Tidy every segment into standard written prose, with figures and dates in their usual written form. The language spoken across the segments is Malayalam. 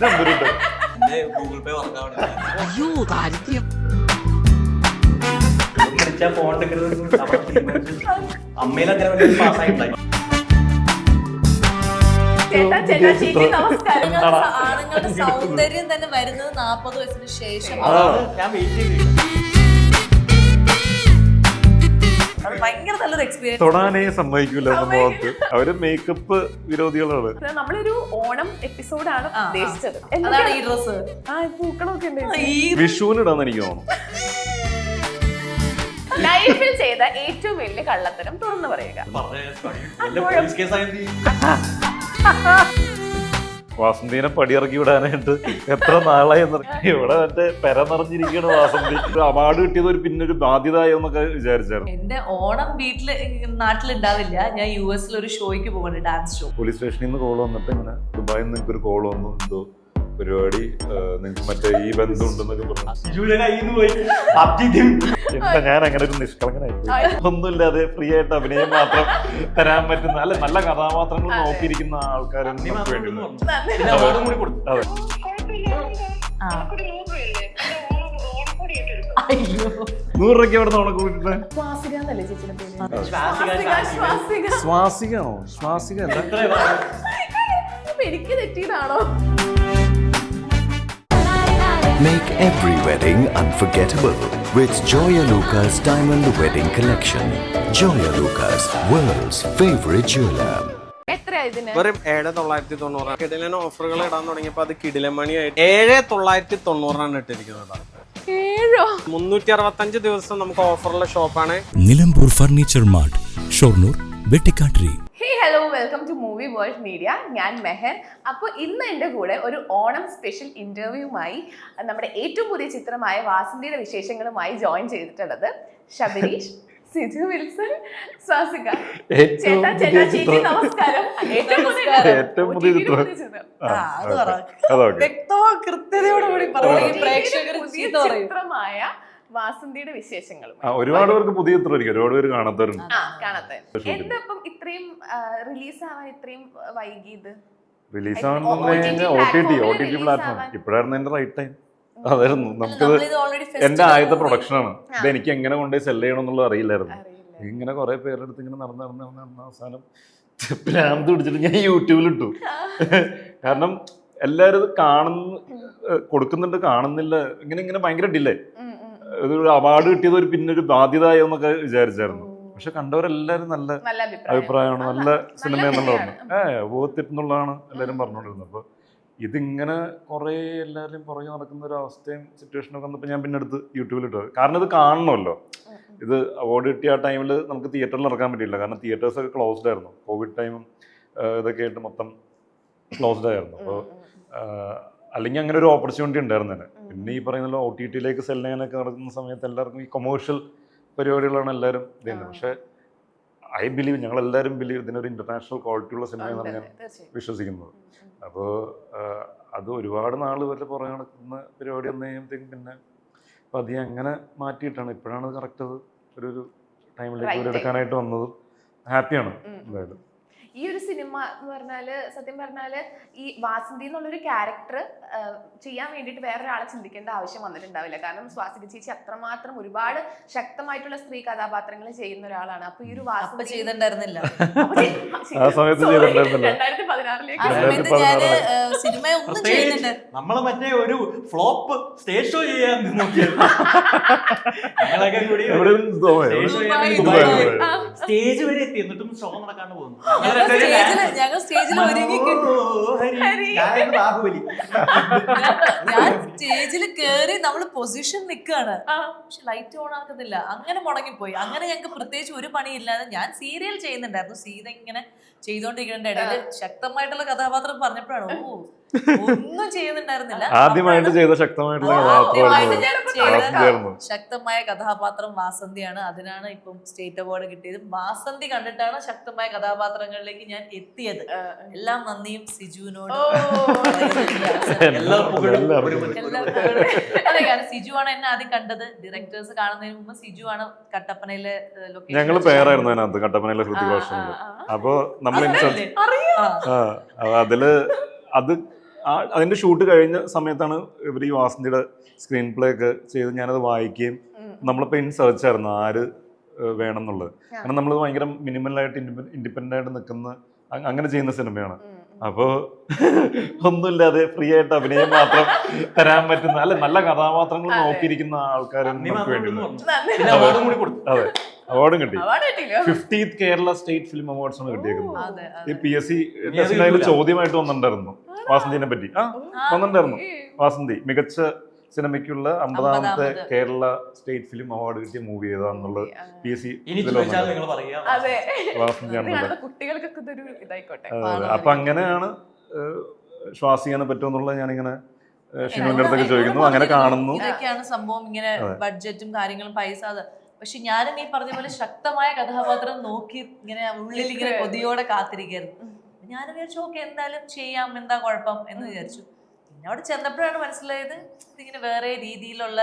ഗൂഗിൾ പേ വർക്കാവണം. അയ്യോ ദാരിദ്ര്യം. അമ്മയിലൊക്കെ പാസ്സായിട്ടുണ്ടായി. ആണുങ്ങളുടെ സൗന്ദര്യം തന്നെ വരുന്നത് 40 വയസ്സിന് ശേഷം. ഞാൻ വെയിറ്റ് ചെയ്തില്ല. അത് ഭയങ്കര നല്ലൊരു എക്സ്പീരിയൻസ്. തൊടാനേ സമ്മതിക്കൂല മുഖത്ത്. അവര് മേക്കപ്പ് വിരോധികളാണ്. നമ്മളൊരു ഓണം എപ്പിസോഡാണ് ഉദ്ദേശിച്ചത്. അതാണ് ഈ ഡ്രസ്. പൂക്കളൊക്കെ ഉണ്ട്. വിഷുവിനിടാന്ന് എനിക്ക് തോന്നുന്നു. ലൈഫിൽ ചെയ്ത ഏറ്റവും വലിയ കള്ളത്തരം തുറന്നു പറയുക. വാസന്തിനെ പടിയിറക്കി വിടാനായിട്ട് എത്ര നാളായി ഇവിടെ മറ്റേ പെര നിറഞ്ഞിരിക്കുകയാണ് വാസന്തി. അവാർഡ് കിട്ടിയത് പിന്നൊരു ബാധ്യതയോ എന്നൊക്കെ വിചാരിച്ചായിരുന്നു. എന്റെ ഓണം നാട്ടിലുണ്ടാവില്ല. ഞാൻ US ഒരു ഷോയ്ക്ക് പോകുന്നുണ്ട്, ഡാൻസ് ഷോ. പോലീസ് സ്റ്റേഷനിൽ നിന്ന് കോൾ വന്നിട്ട് ഇങ്ങനെ ദുബായിൽ നിന്ന് നിങ്ങൾക്കൊരു കോൾ വന്നു, എന്തോ പരിപാടി നിങ്ങൾക്ക് മറ്റേ ഈ ബന്ധം ഉണ്ടെന്നൊക്കെ പറഞ്ഞു. എന്താ ഞാൻ അങ്ങനെ ഒരു നിഷ്കളങ്കനായി ഒന്നുമില്ലാതെ ഫ്രീ ആയിട്ട് അഭിനയം മാത്രം തരാൻ പറ്റുന്ന നല്ല കഥാപാത്രങ്ങൾ നോക്കിയിരിക്കുന്ന ആൾക്കാരും അതെ. 100 രൂപയ്ക്ക് അവിടെ നിന്ന് കൂട്ടിട്ട്. സ്വാസിക എന്നല്ലേ ചേച്ചിയുടെ പേര്? സ്വാസികയാണോ? സ്വാസിക എനിക്ക് തെറ്റിയതാണോ? Make every wedding unforgettable with Joya Lucas Diamond Wedding Collection. Joya Lucas, world's favorite jeweler. എത്രയാ ഇതിന്? വെറും 7,990. കിടിലൻ ഓഫറുകൾ ഇടാൻ തുടങ്ങിയപ്പോ അത് കിടിലമണിയായിട്ട് 7,990 ഇട്ടിരിക്കുന്നത്. 365 ദിവസം നമുക്ക് ഓഫറുള്ള ഷോപ്പാണ് Nilambur furniture mart, Shoranur, Vettikkattiri. Hello, welcome to movie world media. ഞാൻ മെഹർ. അപ്പോൾ ഇന്ന് എൻ്റെ കൂടെ ഒരു ഓണം സ്പെഷ്യൽ ഇന്റർവ്യൂവുമായി നമ്മുടെ ഏറ്റവും പുതിയ ചിത്രമായ വാസന്തിയുടെ വിശേഷങ്ങളുമായി ജോയിൻ ചെയ്തിട്ടുള്ളത് ശബരീഷ്, സിജു വിൽസൺ, സ്വാസിക. ചേട്ടാ ചേച്ചി നമസ്കാരം. ഏറ്റവും പുതിയ ചിത്രം. വ്യക്തവും കൃത്യതയോടുകൂടി ചിത്രമായ വാസന്തിയുടെ വിശേഷങ്ങളും. ഒരുപാട് പേർക്ക് പുതിയ ചിത്രം ആയിരിക്കും, ഒരുപാട് പേര് കാണാത്തവരുണ്ട്. എന്താ ഇപ്പം ഇത്രയും റിലീസ് ആവാൻ ഇത്രയും വൈകിയത്? റിലീസ് ആവാന്ന് പറഞ്ഞു കഴിഞ്ഞാൽ OTT പ്ലാറ്റ്ഫോം ഇപ്പോഴായിരുന്നു എന്റെ റൈറ്റ് ടൈം. അതായിരുന്നു നമുക്കത് എന്റെ ആദ്യത്തെ പ്രൊഡക്ഷനാണ്. ഇത് എനിക്ക് എങ്ങനെ കൊണ്ടുപോയി സെല് ചെയ്യണം എന്നുള്ളത് അറിയില്ലായിരുന്നു. ഇങ്ങനെ കുറെ പേരെടുത്ത് ഇങ്ങനെ നടന്ന് അവസാനം ഭ്രാന്ത് പിടിച്ചിട്ട് ഞാൻ യൂട്യൂബിലിട്ടു. കാരണം എല്ലാവരും ഇത് കൊടുക്കുന്നുണ്ട്, കാണുന്നില്ല, ഇങ്ങനെ ഭയങ്കര ഡിലേ. ഇതൊരു അവാർഡ് കിട്ടിയത് പിന്നൊരു ബാധ്യതയോ എന്നൊക്കെ വിചാരിച്ചായിരുന്നു. പക്ഷെ കണ്ടവരെല്ലാരും നല്ല അഭിപ്രായമാണ്, നല്ല സിനിമ എന്നുള്ളതാണ്. പോകത്തിട്ടുള്ളതാണ് എല്ലാവരും പറഞ്ഞുകൊണ്ടിരുന്നത്. അപ്പോൾ ഇതിങ്ങനെ കുറേ എല്ലാവരും പുറകെ നടക്കുന്ന ഒരു അവസ്ഥയും സിറ്റുവേഷനൊക്കെ വന്നപ്പോൾ ഞാൻ പിന്നെ എടുത്ത് യൂട്യൂബിലിട്ടത്. കാരണം ഇത് കാണണമല്ലോ. ഇത് അവാർഡ് കിട്ടിയ ആ ടൈമിൽ നമുക്ക് തിയേറ്ററിൽ ഇറക്കാൻ പറ്റിയില്ല, കാരണം തിയേറ്റേഴ്സൊക്കെ ക്ലോസ്ഡ് ആയിരുന്നു. കോവിഡ് ടൈമും ഇതൊക്കെ ആയിട്ട് മൊത്തം ക്ലോസ്ഡ് ആയിരുന്നു. അപ്പോൾ അല്ലെങ്കിൽ അങ്ങനെ ഒരു ഓപ്പർച്യൂണിറ്റി ഉണ്ടായിരുന്നേനെ. പിന്നെ ഈ പറയുന്ന OTT-യിലേക്ക് സെല് ചെയ്യാനൊക്കെ നടക്കുന്ന സമയത്ത് എല്ലാവർക്കും ഈ കൊമേഴ്ഷ്യൽ പരിപാടികളാണ് എല്ലാവരും ഇതുണ്ട്. പക്ഷേ ഐ ബിലീവ്, ഞങ്ങളെല്ലാവരും ബിലീവ് ഇതിനൊരു ഇന്റർനാഷണൽ ക്വാളിറ്റിയുള്ള സിനിമയെന്നാണ് ഞാൻ വിശ്വസിക്കുന്നത്. അപ്പോൾ അത് ഒരുപാട് നാൾ വരെ പുറകെ നടക്കുന്ന പരിപാടി വന്നു കഴിയുമ്പോഴത്തേക്കും പിന്നെ പതിയെ അങ്ങനെ മാറ്റിയിട്ടാണ് ഇപ്പോഴാണ് കറക്റ്റ് അത് ഒരു ടൈമിലേക്ക് എടുക്കാനായിട്ട് വന്നതും. ഹാപ്പിയാണ് എന്തായാലും. ഈ ഒരു സിനിമ എന്ന് പറഞ്ഞാല് സത്യം പറഞ്ഞാല് ഈ വാസന്തി എന്നുള്ളൊരു ക്യാരക്ടർ ചെയ്യാൻ വേണ്ടിയിട്ട് വേറൊരാളെ ചിന്തിക്കേണ്ട ആവശ്യം വന്നിട്ടുണ്ടാവില്ല. കാരണം സ്വാസിക ചേച്ചി അത്രമാത്രം ഒരുപാട് ശക്തമായിട്ടുള്ള സ്ത്രീ കഥാപാത്രങ്ങൾ ചെയ്യുന്ന ഒരാളാണ്. അപ്പൊ ഈ ഒരു വാസന്തി ചെയ്തിട്ടുണ്ടായിരുന്നില്ല. ആ സമയത്ത് ചെയ്തിട്ടുണ്ടായിരുന്നില്ല. 2016 സിനിമ ഒന്നും ചെയ്യുന്നുണ്ട്. നമ്മള് മറ്റേ ഒരു ഫ്ലോപ്പ് സ്റ്റേജ് ഷോ ചെയ്യാൻ ഞങ്ങളൊക്കെ കൂടി സ്റ്റേജ് വരെ എത്തി, എന്നിട്ടും ഷോ നടക്കാണ്ട് പോകുന്നു. ഞങ്ങൾ സ്റ്റേജിൽ ഞാൻ സ്റ്റേജിൽ കേറി നമ്മള് പൊസിഷൻ നിൽക്കുകയാണ്, പക്ഷെ ലൈറ്റ് ഓൺ ആക്കുന്നില്ല. അങ്ങനെ മുടങ്ങിപ്പോയി. അങ്ങനെ ഞങ്ങൾക്ക് പ്രത്യേകിച്ച് ഒരു പണിയില്ലാതെ ഞാൻ സീരിയൽ ചെയ്യുന്നുണ്ടായിരുന്നു. സീത ഇങ്ങനെ ചെയ്തോണ്ടിരിക്കുന്ന ഇടയില് ശക്തമായിട്ടുള്ള കഥാപാത്രം പറഞ്ഞപ്പോഴാണ് ഒന്നും ചെയ്യുന്നുണ്ടായിരുന്നില്ല. ആദ്യമായിട്ട് ചെയ്ത ശക്തമായിട്ടുള്ള ശക്തമായ കഥാപാത്രം വാസന്തിയാണ്. അതിനാണ് ഇപ്പം സ്റ്റേറ്റ് അവാർഡ് കിട്ടിയത്. വാസന്തി കണ്ടിട്ടാണ് ശക്തമായ കഥാപാത്രങ്ങളിലേക്ക് ഞാൻ എത്തിയത്. എല്ലാം നന്ദിയും സിജുവിനോട്. അതെ, കാരണം സിജു ആണ് എന്നെ ആദ്യം കണ്ടത്. ഡയറക്ടേഴ്സ് കാണുന്നതിന് മുമ്പ് സിജു ആണ് കട്ടപ്പനയിലെ ലൊക്കേഷൻ. ഞങ്ങള് പേരായിരുന്നു അതിനകത്ത്, കട്ടപ്പനയിലെ ഹൃതിക് റോഷനില്. അപ്പൊ നമ്മൾ അതില് അത് അതിന്റെ ഷൂട്ട് കഴിഞ്ഞ സമയത്താണ് ഇവർ ഈ വാസന്തിയുടെ സ്ക്രീൻ പ്ലേ ഒക്കെ ചെയ്ത് ഞാനത് വായിക്കുകയും നമ്മളിപ്പോൾ ഇൻ സെർച്ച് ആയിരുന്നു ആര് വേണം എന്നുള്ളത്. കാരണം നമ്മൾ ഭയങ്കര മിനിമലായിട്ട് ഇൻഡിപെൻഡൻ്റ് ആയിട്ട് നിൽക്കുന്ന അങ്ങനെ ചെയ്യുന്ന സിനിമയാണ്. അപ്പോൾ ഒന്നുമില്ലാതെ ഫ്രീ ആയിട്ട് അഭിനയം മാത്രം തരാൻ പറ്റുന്ന നല്ല കഥാപാത്രങ്ങൾ നോക്കിയിരിക്കുന്ന ആൾക്കാർ നമുക്ക് വേണ്ടി. അതെ, അവാർഡും കിട്ടി. 50th Kerala state film awards ആണ് കിട്ടിയേക്കുന്നത്. ഈ PSC ചോദ്യമായിട്ട് വന്നിട്ടുണ്ടായിരുന്നു വാസന്തിനെ പറ്റി. വന്നിട്ടുണ്ടായിരുന്നു. വാസന്തി മികച്ച സിനിമയ്ക്കുള്ള 50ാമത്തെ കേരള സ്റ്റേറ്റ് ഫിലിം അവാർഡ് കിട്ടിയ മൂവി ഏതാന്നുള്ളത് PSC വാസന്തിയാണെന്നുള്ളത്. കുട്ടികൾക്കൊക്കെ ഇതൊരു ഇതായിക്കോട്ടെ. അപ്പൊ അങ്ങനെയാണ് ശ്വാസിക്കാനെ പറ്റുമെന്നുള്ളത് ഞാനിങ്ങനെ ഷിനുവിന്റെ അടുത്തൊക്കെ ചോദിക്കുന്നു, അങ്ങനെ കാണുന്നു. ഇതൊക്കെയാണ് സംഭവം. ഇങ്ങനെ ബഡ്ജറ്റും കാര്യങ്ങളും പൈസ. പക്ഷെ ഞാനും ഈ പറഞ്ഞ പോലെ ശക്തമായ കഥാപാത്രം നോക്കി ഇങ്ങനെ ഉള്ളിൽ ഇങ്ങനെ കൊതിയോടെ കാത്തിരിക്കായിരുന്നു. ഞാൻ വിചാരിച്ചു ഓക്കെ എന്തായാലും ചെയ്യാം, എന്താ കുഴപ്പം എന്ന് വിചാരിച്ചു. പിന്നെ അവിടെ ചെന്നപ്പോഴാണ് മനസ്സിലായത് ഇതിങ്ങനെ വേറെ രീതിയിലുള്ള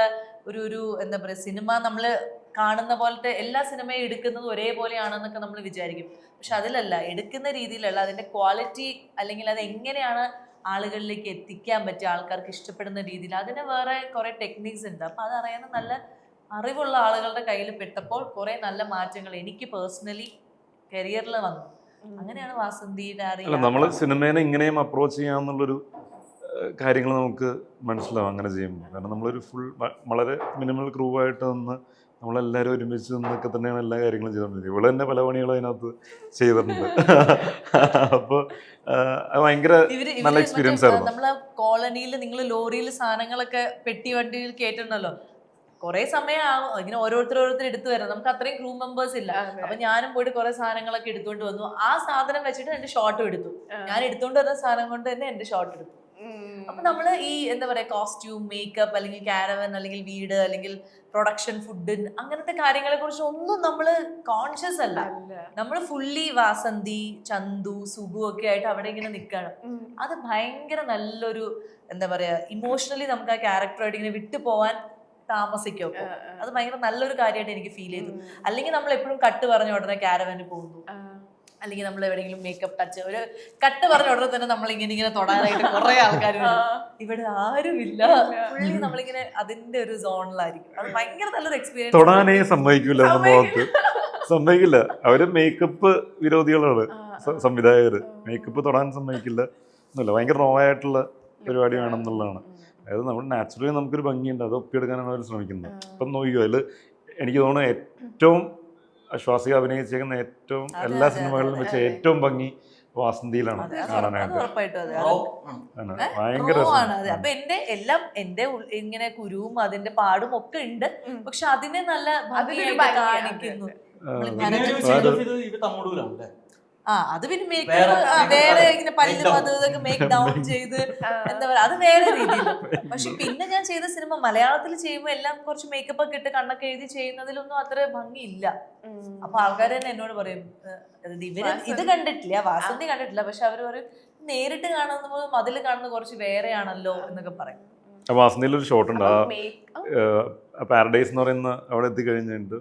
ഒരു എന്താ പറയുക, സിനിമ നമ്മൾ കാണുന്ന പോലത്തെ എല്ലാ സിനിമയും എടുക്കുന്നത് ഒരേപോലെയാണെന്നൊക്കെ നമ്മൾ വിചാരിക്കും. പക്ഷെ അതിലല്ല, എടുക്കുന്ന രീതിയിലല്ല, അതിന്റെ ക്വാളിറ്റി അല്ലെങ്കിൽ അത് എങ്ങനെയാണ് ആളുകളിലേക്ക് എത്തിക്കാൻ പറ്റുക, ആൾക്കാർക്ക് ഇഷ്ടപ്പെടുന്ന രീതിയിൽ, അതിന് വേറെ കുറെ ടെക്നിക്സ് ഉണ്ട്. അപ്പൊ അതറിയാൻ നല്ല അറിവുള്ള ആളുകളുടെ കയ്യിൽ പെട്ടപ്പോൾ കുറെ നല്ല മാറ്റങ്ങൾ എനിക്ക് പേഴ്സണലി കരിയറിൽ വന്നു. അങ്ങനെയാണ് വാസന്തിയുടെ അറിയാം. നമ്മൾ സിനിമേനെ ഇങ്ങനെയും അപ്രോച്ച് ചെയ്യാന്നുള്ളൊരു കാര്യങ്ങൾ നമുക്ക് മനസ്സിലാവും അങ്ങനെ ചെയ്യുമ്പോൾ. കാരണം നമ്മളൊരു വളരെ മിനിമൽ ക്രൂ ആയിട്ട് നിന്ന് നമ്മളെല്ലാവരും ഒരുമിച്ച് നിന്നൊക്കെ തന്നെയാണ് എല്ലാ കാര്യങ്ങളും ചെയ്തുകൊണ്ടിരിക്കുന്നത്. ഇവിടെ തന്നെ പല പണികളും അതിനകത്ത് ചെയ്തിട്ടുണ്ട്. അപ്പോൾ ഭയങ്കര നല്ല എക്സ്പീരിയൻസ് ആയിരുന്നു. നമ്മളെ കോളനിയിൽ നിങ്ങൾ ലോറിയിൽ സാധനങ്ങളൊക്കെ പെട്ടി വണ്ടിയിൽ കേട്ടിട്ടുണ്ടല്ലോ, കുറെ സമയമാകും ഇങ്ങനെ ഓരോരുത്തർ എടുത്തു വരാം. നമുക്ക് അത്രയും ക്രൂ മെമ്പേഴ്സ് ഇല്ല. അപ്പൊ ഞാനും പോയിട്ട് കുറെ സാധനങ്ങളൊക്കെ എടുത്തുകൊണ്ട് വന്നു. ആ സാധനം വെച്ചിട്ട് എന്റെ ഷോട്ടും എടുത്തു. ഞാൻ എടുത്തുകൊണ്ട് വരുന്ന സാധനം കൊണ്ട് തന്നെ എന്റെ ഷോട്ട് എടുത്തു. അപ്പൊ നമ്മള് ഈ എന്താ പറയാ, കോസ്റ്റ്യൂം, മേക്കപ്പ്, അല്ലെങ്കിൽ കാരവൻ, അല്ലെങ്കിൽ വീട്, അല്ലെങ്കിൽ പ്രൊഡക്ഷൻ, ഫുഡ്, അങ്ങനത്തെ കാര്യങ്ങളെ കുറിച്ച് ഒന്നും നമ്മള് കോൺഷ്യസ് അല്ല. നമ്മള് ഫുള്ളി വാസന്തി, ചന്തു, സുഗു ഒക്കെ ആയിട്ട് അവിടെ ഇങ്ങനെ നിൽക്കണം. അത് ഭയങ്കര നല്ലൊരു എന്താ പറയാ, ഇമോഷണലി നമുക്ക് ആ ക്യാരക്ടറായിട്ട് ഇങ്ങനെ വിട്ടു പോവാൻ താമസിക്കും. അത് ഭയങ്കര നല്ലൊരു കാര്യമായിട്ട് എനിക്ക് ഫീൽ ചെയ്തു. അല്ലെങ്കിൽ നമ്മൾ എപ്പോഴും കട്ട് പറഞ്ഞ ഉടനെ കാരവന് പോകുന്നു, അല്ലെങ്കിൽ നമ്മൾ എവിടെയെങ്കിലും മേക്കപ്പ് ടച്ച്, ഒരു കട്ട് പറഞ്ഞ ഉടനെ തന്നെ നമ്മൾ ഇങ്ങനെ തൊടാനായിട്ട് കുറെ ആൾക്കാർ. ഇവിടെ ആരുമില്ല, പുള്ളി നമ്മളിങ്ങനെ അതിന്റെ ഒരു സോണിലായിരിക്കും. അത് ഭയങ്കര നല്ലൊരു എക്സ്പീരിയൻസ്. തൊടാനേ സമ്മതിക്കില്ല, സമ്മതിക്കില്ല. അവര് മേക്കപ്പ് വിരോധികളാണ് സംവിധായകര്. മേക്കപ്പ് തൊടാൻ സമ്മതിക്കില്ല എന്നല്ല, ഭയങ്കര റോ ആയിട്ടുള്ള പരിപാടി വേണമെന്നുള്ളതാണ്. അതായത് നമ്മൾ നാച്ചുറലി നമുക്കൊരു ഭംഗിയുണ്ട്, അത് ഒപ്പിയെടുക്കാനാണ് അവർ ശ്രമിക്കുന്നത്. ഇപ്പം നോക്കിയോ, അതിൽ എനിക്ക് തോന്നുന്നു ഏറ്റവും ശ്വാസിക അഭിനയിച്ചേക്കുന്ന ഏറ്റവും എല്ലാ സിനിമകളിലും വെച്ച് ഏറ്റവും ഭംഗി വാസന്തിയിലാണ് കാണാനായിട്ട്. ഭയങ്കര അപ്പൊ എന്റെ ഇങ്ങനെ കുരുവും അതിന്റെ പാടും ഒക്കെ ഉണ്ട്. പക്ഷെ അതിനെ നല്ല ഭംഗിയായിട്ട് കാണിക്കുന്നു. അത് പിന്നെ മേക്കപ്പ് വേറെ ഇങ്ങനെ പല്ല് വന്നതൊക്കെ മേക്ക് ഡൗൺ ചെയ്ത് എന്താ പറയാ, അത് വേറെ രീതിയിൽ. പക്ഷെ പിന്നെ ഞാൻ ചെയ്ത സിനിമ മലയാളത്തിൽ ചെയ്യുമ്പോൾ എല്ലാം കുറച്ച് മേക്കപ്പ് ഒക്കെ ഇട്ട് കണ്ണൊക്കെ എഴുതി ചെയ്യുന്നതിലൊന്നും അത്ര ഭംഗിയില്ല. അപ്പൊ ആൾക്കാർ തന്നെ എന്നോട് പറയും, ഇവര് ഇത് കണ്ടിട്ടില്ല, വാസന്തി കണ്ടിട്ടില്ല, പക്ഷെ അവര് പറയും നേരിട്ട് കാണുമ്പോൾ അതിൽ കാണുന്നത് കുറച്ച് വേറെയാണല്ലോ എന്നൊക്കെ പറയും. വാസന്തിയിൽ ഒരു ഷോട്ട് ഉണ്ട്, ആ പാരഡൈസ് എന്ന് പറയുന്ന അവിടെ എത്തിക്കഴിഞ്ഞിട്ട്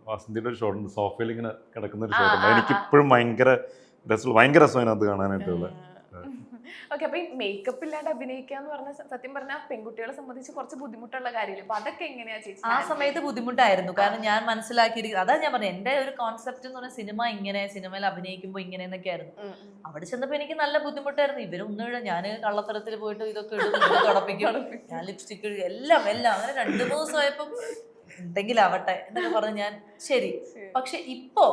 വാസന്തിയുടെ ഒരു ഷോട്ടുണ്ട്, സോഫയിൽ ഇങ്ങനെ കിടക്കുന്ന ഒരു ഷോട്ടുണ്ട്. എനിക്കിപ്പോഴും ഭയങ്കര രസം അതിനകത്ത് കാണാനായിട്ടുള്ള. ഓക്കെ, അപ്പൊ ഈ മേക്കപ്പ് ഇല്ലാണ്ട് അഭിനയിക്കുക എന്ന് പറഞ്ഞാൽ സത്യം പറഞ്ഞാൽ പെൺകുട്ടികളെ സംബന്ധിച്ച് കുറച്ച് ബുദ്ധിമുട്ടുള്ള കാര്യമില്ല. അപ്പൊ അതൊക്കെ എങ്ങനെയാ ചേച്ചി? ആ സമയത്ത് ബുദ്ധിമുട്ടായിരുന്നു. കാരണം ഞാൻ മനസ്സിലാക്കിയിരിക്കുന്നത് അതാ ഞാൻ പറഞ്ഞത്, എന്റെ ഒരു കോൺസെപ്റ്റ് എന്ന് പറഞ്ഞാൽ സിനിമ ഇങ്ങനെ, സിനിമയിൽ അഭിനയിക്കുമ്പോൾ ഇങ്ങനെ എന്നൊക്കെ ആയിരുന്നു. അവിടെ ചെന്നപ്പോ എനിക്ക് നല്ല ബുദ്ധിമുട്ടായിരുന്നു. ഇവരൊന്നും ഞാൻ കള്ളത്തരത്തിൽ പോയിട്ട് ഇതൊക്കെ തുടപ്പിക്കും, ഞാൻ ലിപ്സ്റ്റിക്ക് എല്ലാം അങ്ങനെ 2-3 ദിവസമായപ്പം എന്തെങ്കിലും ആവട്ടെ എന്നൊക്കെ പറഞ്ഞ് ഞാൻ ശരി. പക്ഷെ ഇപ്പൊ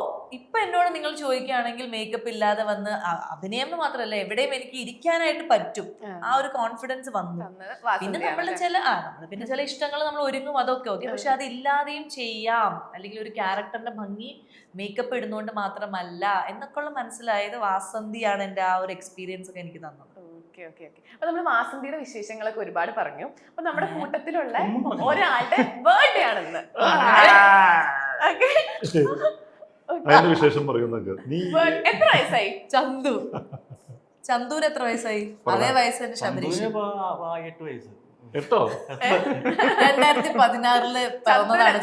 എന്നോട് നിങ്ങൾ ചോദിക്കുകയാണെങ്കിൽ മേക്കപ്പ് ഇല്ലാതെ വന്ന് അഭിനയം എന്ന് മാത്രമല്ല എവിടെയും എനിക്ക് ഇരിക്കാനായിട്ട് പറ്റും. ആ ഒരു കോൺഫിഡൻസ് വന്നു. പിന്നെ നമ്മള് പിന്നെ ചില ഇഷ്ടങ്ങൾ നമ്മൾ ഒരുങ്ങും, അതൊക്കെ ഓക്കെ. പക്ഷെ അതില്ലാതെയും ചെയ്യാം, അല്ലെങ്കിൽ ഒരു ക്യാരക്ടറിന്റെ ഭംഗി മേക്കപ്പ് ഇടുന്നോണ്ട് മാത്രമല്ല എന്നൊക്കെയുള്ള മനസ്സിലായത് വാസന്തിയാണ് എന്റെ ആ ഒരു എക്സ്പീരിയൻസ് ഒക്കെ എനിക്ക് തന്നത്. അപ്പൊ നമ്മള് വാസന്തിയുടെ വിശേഷങ്ങളൊക്കെ ഒരുപാട് പറഞ്ഞു. അപ്പൊ നമ്മുടെ കൂട്ടത്തിലുള്ള ഒരാളുടെ ബർത്ത്ഡേ ആണെന്ന്. വിശേഷം പറയുന്നൊക്കെ. എത്ര വയസ്സായി ചന്ദൂര്? എത്ര വയസ്സായി? അതേ വയസ്സ് തന്നെ ശബരീഷ്. 8 വയസ്സ്. 2016 പിറന്നതാണ്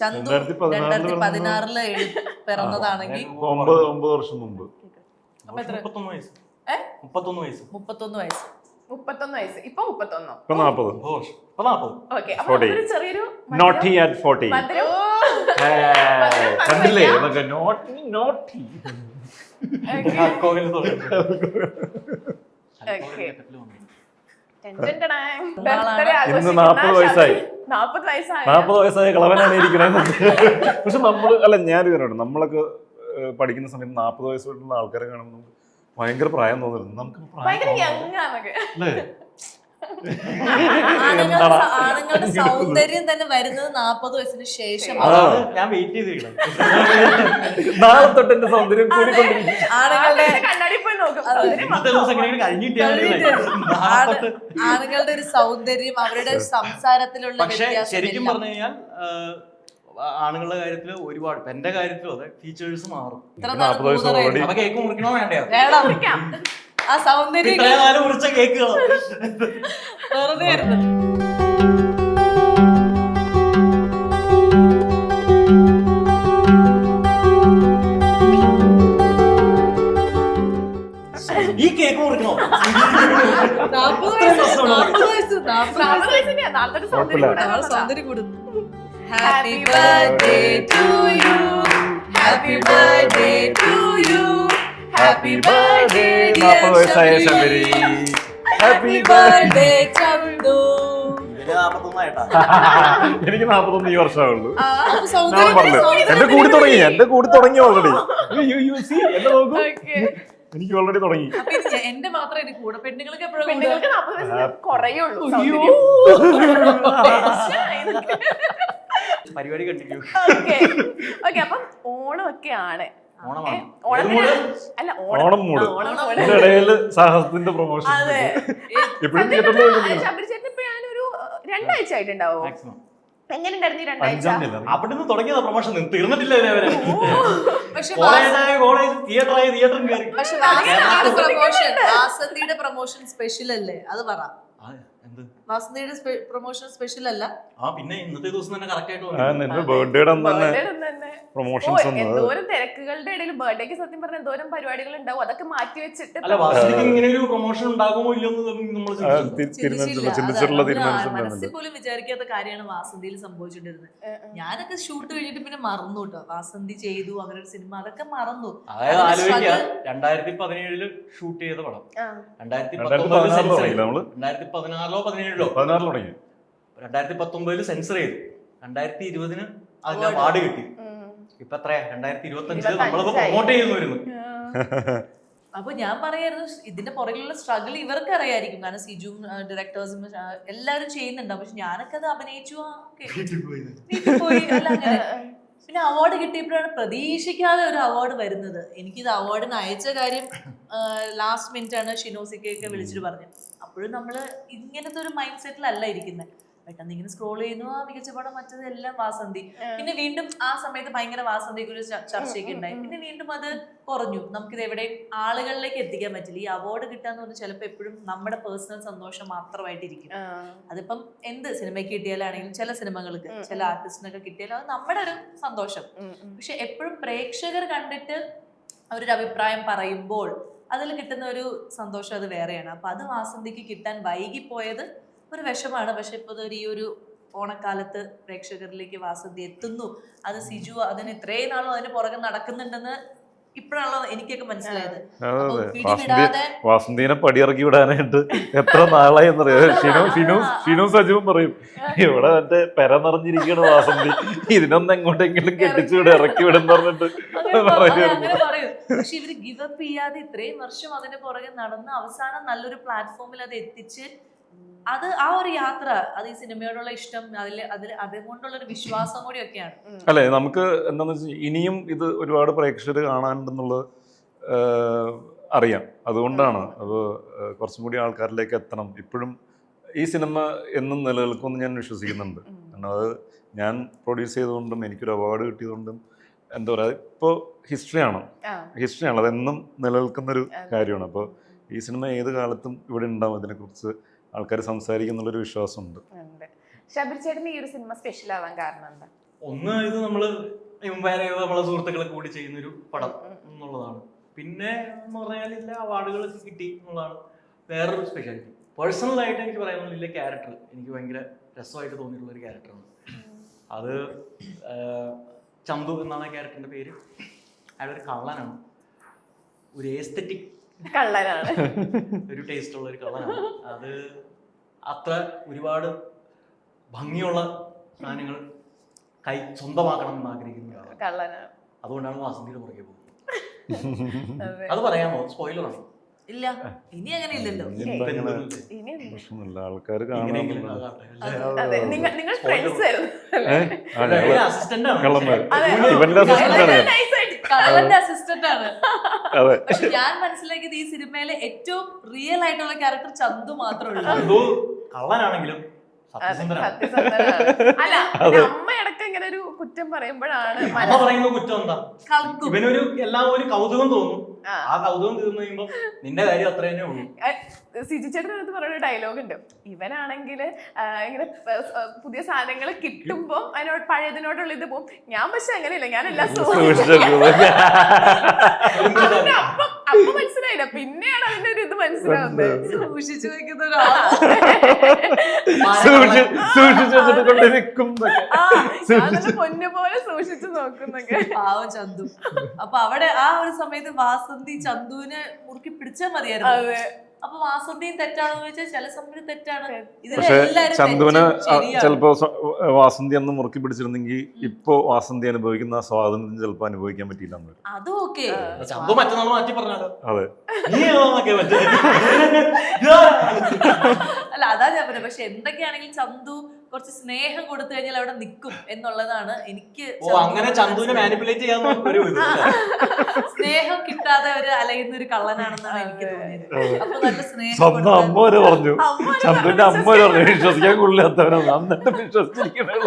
ചന്ദു. 2016 പിറന്നതാണെങ്കിൽ 9 വർഷം മുമ്പ്. അപ്പൊ എത്ര? 31 വയസ്സ്. 31 വയസ്സ്. 31 വയസ്സ്. ഇപ്പൊ 31. ഇപ്പൊ 40. ഓ, ഇപ്പൊ 40. ഓക്കെ, അപ്പൊ 40. നമുക്കൊരു ചെറിയൊരു നോട്ടി അറ്റ് 40. മധുരം കണ്ടില്ലേ എന്നൊക്കെ നോട്ടി നോട്ടി. ആൽക്കഹോളിൽ തുടങ്ങി. Okay. ഘട്ടത്തില് വന്നു. ഇന്ന് 40 വയസ്സായി. 40 വയസ്സായ 40 വയസ്സായ കളവനാണ് ഇരിക്കണത്. പക്ഷെ നമ്മൾ അല്ല ഞാനൊരു കാര്യമുണ്ട്, നമ്മളൊക്കെ പഠിക്കുന്ന സമയത്ത് 40 വയസ്സുള്ള ആൾക്കാരെ കാണുമ്പോൾ ഭയങ്കര പ്രായം തോന്നുന്നു. നമുക്ക് ഭയങ്കര യങ് ആണൊക്കെ. ആണുങ്ങളുടെ സൗന്ദര്യം തന്നെ വരുന്നത് 40 വയസ്സിന് ശേഷം. അതാണ് ഞാൻ വെയിറ്റ് ചെയ്തിരിക്കുന്നത്. നാളെ തൊട്ട് എന്റെ സൗന്ദര്യം കൂടിക്കൊണ്ടിരിക്കും. ആണുങ്ങളുടെ കണ്ണാടി പോയി നോക്കും. ഇന്നത്തെ ദിവസം എങ്ങനെയാണ് കഴിഞ്ഞിട്ട്. ആണുങ്ങളുടെ ഒരു സൗന്ദര്യം, അവരുടെ സംസാരത്തിലുള്ള പക്ഷെ വ്യത്യാസം ശരിക്കും എല്ലാം. പറഞ്ഞു കഴിഞ്ഞാൽ ആണുങ്ങളുടെ കാര്യത്തില് ഒരുപാട്, എന്റെ കാര്യത്തിലും അതെ, ഫീച്ചേഴ്സ് മാറും. ഇത്ര 40 വയസ്സ് already. അപ്പൊ കേക്ക് മുറിക്കണോ വേണ്ടയോ? വേണം. ആ സൗന്ദര്യം ഇത്രയും കാലം മുറിച്ച കേക്കുകളോ വെറുതെ ആയിരുന്നു. ഈ കേക്ക് മുറിക്കണോ? 40 വയസ്സ്, 40 വയസ്സ്, 40 വയസ്സിന്റെ നാളത്തെ സൗന്ദര്യം കുഴപ്പമില്ല. നാളെ സൗന്ദര്യം കൂടും. Happy birthday to you, happy birthday to you, happy birthday 40 വയസ്സായ dear Sabari. happy birthday Chandu. ഇവര് 41 ആയിട്ടാ. എനിക്ക് 41 ഈ വർഷമാവുള്ളൂ. അപ്പൊ ഞാൻ സൗന്ദര്യം പറഞ്ഞു എന്റെ കൂടി തുടങ്ങി ഓൾറെഡി. എന്നെ നോക്കൂ, എനിക്ക് ഓൾറെഡി തുടങ്ങി. അപ്പൊ ഇത് എന്റെ മാത്രം എനിക്ക് കൂടെ, പെണ്ണുങ്ങൾക്ക് എപ്പോഴും പെണ്ണുങ്ങൾക്ക് 40 വയസ്സിന് കുറയുള്ളൂ അയ്യോ. പരിപാടി കണ്ടിന്യൂ. ഓക്കെ, അപ്പം ഓണമൊക്കെയാണ്. ഓണമാണ്. ഓണത്തിന് അല്ല ഓണം മൂട്. ഇതിന്റെ ഇടയിൽ സാഹസത്തിന്റെ പ്രൊമോഷൻ അതെ. എപ്പോഴും തിയേറ്ററിൽ ശബരി ചേട്ടൻ ഇപ്പൊ ഞാനൊരു 2 ആഴ്ച ആയിട്ടുണ്ടാവോ? മാക്സിമം എങ്ങനെ ഉണ്ടായിരുന്നു ഈ 2 ആഴ്ച? 5-ാം തീയതി. അവിടുന്ന് തുടങ്ങിയതാ പ്രൊമോഷൻ, തീർന്നിട്ടില്ല ഇവരെ. പക്ഷെ കോളേജ് തിയേറ്ററായി തിയേറ്ററും കയറി. പക്ഷെ വാസന്തിയുടെ പ്രൊമോഷൻ, വാസന്തിയുടെ പ്രൊമോഷൻ സ്പെഷ്യൽ അല്ലേ? അത് പറ. എന്ത്? വാസന്തിയുടെ പ്രൊമോഷൻ സ്പെഷ്യൽ അല്ല? പിന്നെ ഇന്നത്തെ ദിവസം തന്നെ കറക്റ്റ് ആയിട്ട് എന്റെ ബർത്ത്ഡേയുടെ അന്ന് തന്നെ തന്നെ പ്രൊമോഷൻസ് വന്നത്. എന്തോരം തിരക്കുകളുടെ ഇടയിൽ ബർത്ത്ഡേക്ക് സത്യം പറഞ്ഞ എന്തോരം പരിപാടികൾ ഉണ്ടാവും. അതൊക്കെ മാറ്റി വെച്ചിട്ട് അല്ല, വാസന്തിക്ക് ഇങ്ങനെ ഒരു പ്രൊമോഷൻ ഉണ്ടാകുമോ ഇല്ലയോ നമ്മൾ ചിന്തിച്ചിട്ടുള്ള തീരുമാനിച്ചിട്ടുണ്ട്. മനസ്സിൽ പോലും വിചാരിക്കാത്ത കാര്യമാണ് വാസന്തിയിൽ സംഭവിച്ചിട്ടിരുന്നത്. ഞാനൊക്കെ ഷൂട്ട് കഴിഞ്ഞിട്ട് പിന്നെ മറന്നു കേട്ടോ. വാസന്തി ചെയ്തു അങ്ങനെ ഒരു സിനിമ, അതൊക്കെ മറന്നു. അതായത് ആലോചിക്കുക, 2017 ഷൂട്ട് ചെയ്ത പടം 2014 തുടങ്ങിയില്ല നമ്മള്. 2014 17 16 തുടങ്ങി. 2019 സെൻസർ ചെയ്തു. 2020 അതിന്റെ അവാർഡ് കിട്ടി. ഇപ്പൊ എത്രയാ? 2025 നമ്മളിപ്പോ പ്രൊമോട്ട് ചെയ്യുന്നു വരുന്നു. അപ്പൊ ഞാൻ പറയായിരുന്നു ഇതിന്റെ പുറകിലുള്ള സ്ട്രഗിൾ ഇവർക്ക് അറിയായിരിക്കും. കാരണം സിജുവും ഡയറക്ടേഴ്സും എല്ലാവരും ചെയ്യുന്നുണ്ടാവും. പക്ഷെ ഞാനൊക്കെ അത് അഭിനയിച്ചു വീട്ടിൽ പോയി അല്ല അങ്ങനെ. പിന്നെ അവാർഡ് കിട്ടിയപ്പോഴാണ് പ്രതീക്ഷിക്കാതെ ഒരു അവാർഡ് വരുന്നത്. എനിക്കിത് അവാർഡിന് അയച്ച കാര്യം ലാസ്റ്റ് മിനിറ്റ് ആണ് ഷിനോസിക്കൊക്കെ വിളിച്ചിട്ട് പറഞ്ഞത്. അപ്പോഴും നമ്മള് ഇങ്ങനത്തെ ഒരു മൈൻഡ് സെറ്റിലല്ല ഇരിക്കുന്നത്. പെട്ടെന്ന് ഇങ്ങനെ സ്ക്രോൾ ചെയ്യുന്നു, ആ മികച്ച പടം മറ്റത് എല്ലാം വാസന്തി. പിന്നെ വീണ്ടും ആ സമയത്ത് ഭയങ്കര വാസന്തിയെ കുറിച്ച് ചർച്ചയൊക്കെ ഉണ്ടായി. പിന്നെ വീണ്ടും അത് കുറഞ്ഞു. നമുക്കിത് എവിടെയും ആളുകളിലേക്ക് എത്തിക്കാൻ പറ്റില്ല. ഈ അവാർഡ് കിട്ടാന്ന് പറഞ്ഞാൽ ചിലപ്പോൾ എപ്പോഴും നമ്മുടെ പേഴ്സണൽ സന്തോഷം മാത്രമായിട്ടിരിക്കും. അതിപ്പം എന്ത് സിനിമയ്ക്ക് കിട്ടിയാലാണെങ്കിലും ചില സിനിമകൾക്ക് ചില ആർട്ടിസ്റ്റിനൊക്കെ കിട്ടിയാലും അത് നമ്മുടെ ഒരു സന്തോഷം. പക്ഷെ എപ്പോഴും പ്രേക്ഷകർ കണ്ടിട്ട് അവരൊരു അഭിപ്രായം പറയുമ്പോൾ അതിൽ കിട്ടുന്ന ഒരു സന്തോഷം അത് വേറെയാണ്. അപ്പൊ അത് വാസന്തിക്ക് കിട്ടാൻ വൈകിപ്പോയത് ഒരു വിഷമാണ്. പക്ഷെ ഇപ്പൊ ഈ ഒരു ഓണക്കാലത്ത് പ്രേക്ഷകരിലേക്ക് വാസന്തി എത്തുന്നു. അത് സിജു അതിന് ഇത്രയും നാളും അതിന് പുറകെ നടക്കുന്നുണ്ടെന്ന് ഇപ്പോഴാണല്ലോ എനിക്കൊക്കെ മനസ്സിലായത്. വാസന്തിനെ പടിയിറക്കി വിടാനായിട്ട് എത്ര നാളായി എന്നറിയാം. ഷിനു സജുവും പറയും ഇവിടെ മറ്റേ പെര നിറഞ്ഞിരിക്കണ വാസന്തി, ഇതിനൊന്നും എങ്ങോട്ടെങ്കിലും കെട്ടിച്ചുവിടെ ഇറക്കി വിടും പറഞ്ഞിട്ട് അങ്ങനെ പറയും. പക്ഷെ ഇവര് ഗിവ് അപ്പ് ചെയ്യാതെ ഇത്രയും വർഷം അതിന്റെ പുറകെ നടന്ന് അവസാനം നല്ലൊരു പ്ലാറ്റ്ഫോമിൽ അത് എത്തിച്ച്, അത് ആ ഒരു യാത്ര, അത് ഈ സിനിമയോടുള്ള ഇഷ്ടം, അതുകൊണ്ടുള്ള ഒരു വിശ്വാസം കൂടിയൊക്കെയാണ്. അല്ലെ, നമുക്ക് എന്താന്ന് വെച്ചാൽ ഇനിയും ഇത് ഒരുപാട് പ്രേക്ഷകർ കാണാനുണ്ടെന്നുള്ളത് അറിയാം. അതുകൊണ്ടാണ് അപ്പോൾ കുറച്ചും കൂടി ആൾക്കാരിലേക്ക് എത്തണം. ഇപ്പോഴും ഈ സിനിമ എന്നും നിലനിൽക്കുമെന്ന് ഞാൻ വിശ്വസിക്കുന്നുണ്ട്. കാരണം അത് ഞാൻ പ്രൊഡ്യൂസ് ചെയ്തുകൊണ്ടും എനിക്കൊരു അവാർഡ് കിട്ടിയതുകൊണ്ടും എന്താ പറയുക, ഇപ്പോൾ ഹിസ്റ്ററിയാണ്, അതെന്നും നിലനിൽക്കുന്നൊരു കാര്യമാണ്. അപ്പോൾ ഈ സിനിമ ഏത് കാലത്തും ഇവിടെ ഉണ്ടാവും, അതിനെക്കുറിച്ച് ആൾക്കാർ സംസാരിക്കുന്നുള്ളൊരു വിശ്വാസമുണ്ട്. ശബരി ചേട്ടന് ഈ ഒരു സിനിമ സ്പെഷ്യൽ ആവാൻ കാരണം എന്താ? ഒന്ന്, ഇത് നമ്മള് നമ്മളെ സുഹൃത്തുക്കളെ കൂടി ചെയ്യുന്നൊരു പടം എന്നുള്ളതാണ്. പിന്നെ എന്ന് പറഞ്ഞാൽ ഇല്ല അവാർഡുകൾ കിട്ടി എന്നുള്ളതാണ് വേറൊരു സ്പെഷ്യാലിറ്റി. പേഴ്സണലായിട്ട് എനിക്ക് പറയാനുള്ള ക്യാരക്ടർ എനിക്ക് ഭയങ്കര രസമായിട്ട് തോന്നിയിട്ടുള്ള ഒരു ക്യാരക്ടറാണ് അത്. ചന്തു എന്നാണ് ആ ക്യാരക്ടറിന്റെ പേര്. അയാളൊരു കള്ളനാണ്, ഒരു എസ്തെറ്റിക് കള്ളനാണ്, ഒരു ടേസ്റ്റ് ഉള്ള ഒരു കള്ളനാണ്. അത് അത്ര ഒരുപാട് ഭംഗിയുള്ള സാധനങ്ങൾ സ്വന്തമാക്കണം എന്ന് ആഗ്രഹിക്കുന്ന കള്ളനാണ്. അതുകൊണ്ടാണ് വാസന്തിയുടെ പുറകെ പോകുന്നത്. അത് പറയാമോ? സ്പോയിലറാണ്. ഇല്ല, ഇനി അങ്ങനെ ഇല്ലല്ലോ. പ്രശ്നമില്ല, ആൾക്കാർ അതെ, നിങ്ങൾ ഫ്രണ്ട്സ് അസിസ്റ്റന്റ് ആണ്. ഇവന്റെ അസിസ്റ്റന്റാണ്. കള്ളന്റെ അസിസ്റ്റന്റ് ആണ്. അതെ, പക്ഷെ ഞാൻ മനസ്സിലാക്കിയത് ഈ സിനിമയിലെ ഏറ്റവും റിയൽ ആയിട്ടുള്ള ക്യാരക്ടർ ചന്തു മാത്രമേ ഉള്ളൂ. ചന്തു കള്ളനാണെങ്കിലും സത്യസന്ധനാണ്. അല്ല, അമ്മ ഇടയ്ക്ക് ഇങ്ങനെ ഒരു കുറ്റം പറയുമ്പോഴാണ് അമ്മ പറയുന്ന കുറ്റം എന്താ? ഇവനൊരു എല്ലാം ഒരു കൗതുകം തോന്നും. ആ കൗതുകം തീർന്നു കഴിയുമ്പോ നിന്റെ കാര്യം അത്ര തന്നെ ഉള്ളൂ. സിജി ചേട്ടനടുത്ത് പറയുന്ന ഡയലോഗ് ഉണ്ട്, ഇവനാണെങ്കിൽ ഇങ്ങനെ പുതിയ സാധനങ്ങൾ കിട്ടുമ്പോ അതിനോട് പഴയതിനോടുള്ള ഇത് പോകും. ഞാൻ പക്ഷെ അങ്ങനെയില്ല, ഞാൻ എല്ലാം അപ്പൊ മനസ്സിലായില്ല, പിന്നെയാണ് അതിന്റെ ഒരു ഇത് മനസ്സിലാവുന്നത്. സൂക്ഷിച്ചു വെക്കുന്ന പൊന്നു പോലെ സൂക്ഷിച്ചു നോക്കുന്നൊക്കെ പാവം ചന്തു. അപ്പൊ അവിടെ ആ ഒരു സമയത്ത് വാസന്തി ചന്തുവിനെ മുറുക്കി പിടിച്ചാൽ മതിയായിരുന്നു. അപ്പൊ വാസന്തിയും തെറ്റാണെന്ന് ചോദിച്ചാൽ ചില സമയം തെറ്റാണ്. പക്ഷെ ചന്തുവിന് ചിലപ്പോ വാസന്തി അന്ന് മുറുക്കി പിടിച്ചിരുന്നെങ്കിൽ ഇപ്പൊ വാസന്തി അനുഭവിക്കുന്ന സ്വാതന്ത്ര്യം ചിലപ്പോ അനുഭവിക്കാൻ പറ്റിയില്ല. അതും ഓക്കെ. ചന്തു മറ്റന്നാൾ മാറ്റി പറഞ്ഞാലോ? അതെ, അല്ല അതാ ഞാൻ പറഞ്ഞത്. പക്ഷെ എന്തൊക്കെയാണെങ്കിലും ചന്തു കുറച്ച് സ്നേഹം കൊടുത്തു കഴിഞ്ഞാൽ അവിടെ നിൽക്കും എന്നുള്ളതാണ് എനിക്ക്. അങ്ങനെ ചന്തുവിനെ മാനിപ്പുലേറ്റ് ചെയ്യാൻ സ്നേഹം കിട്ടാതെ ഒരു അലയുന്ന ഒരു കള്ളനാണെന്നാണ് എനിക്ക് തോന്നിയത്. അപ്പൊ നല്ല സ്നേഹം സ്വന്തം അമ്മ വരെ പറഞ്ഞു, ചന്തുവിന്റെ അമ്മ വരെ പറഞ്ഞു വിശ്വസിക്കാൻ കൊള്ളില്ലാത്തവരാണ് അന്നിട്ട് വിശ്വസിച്ചിരിക്കുന്നത്.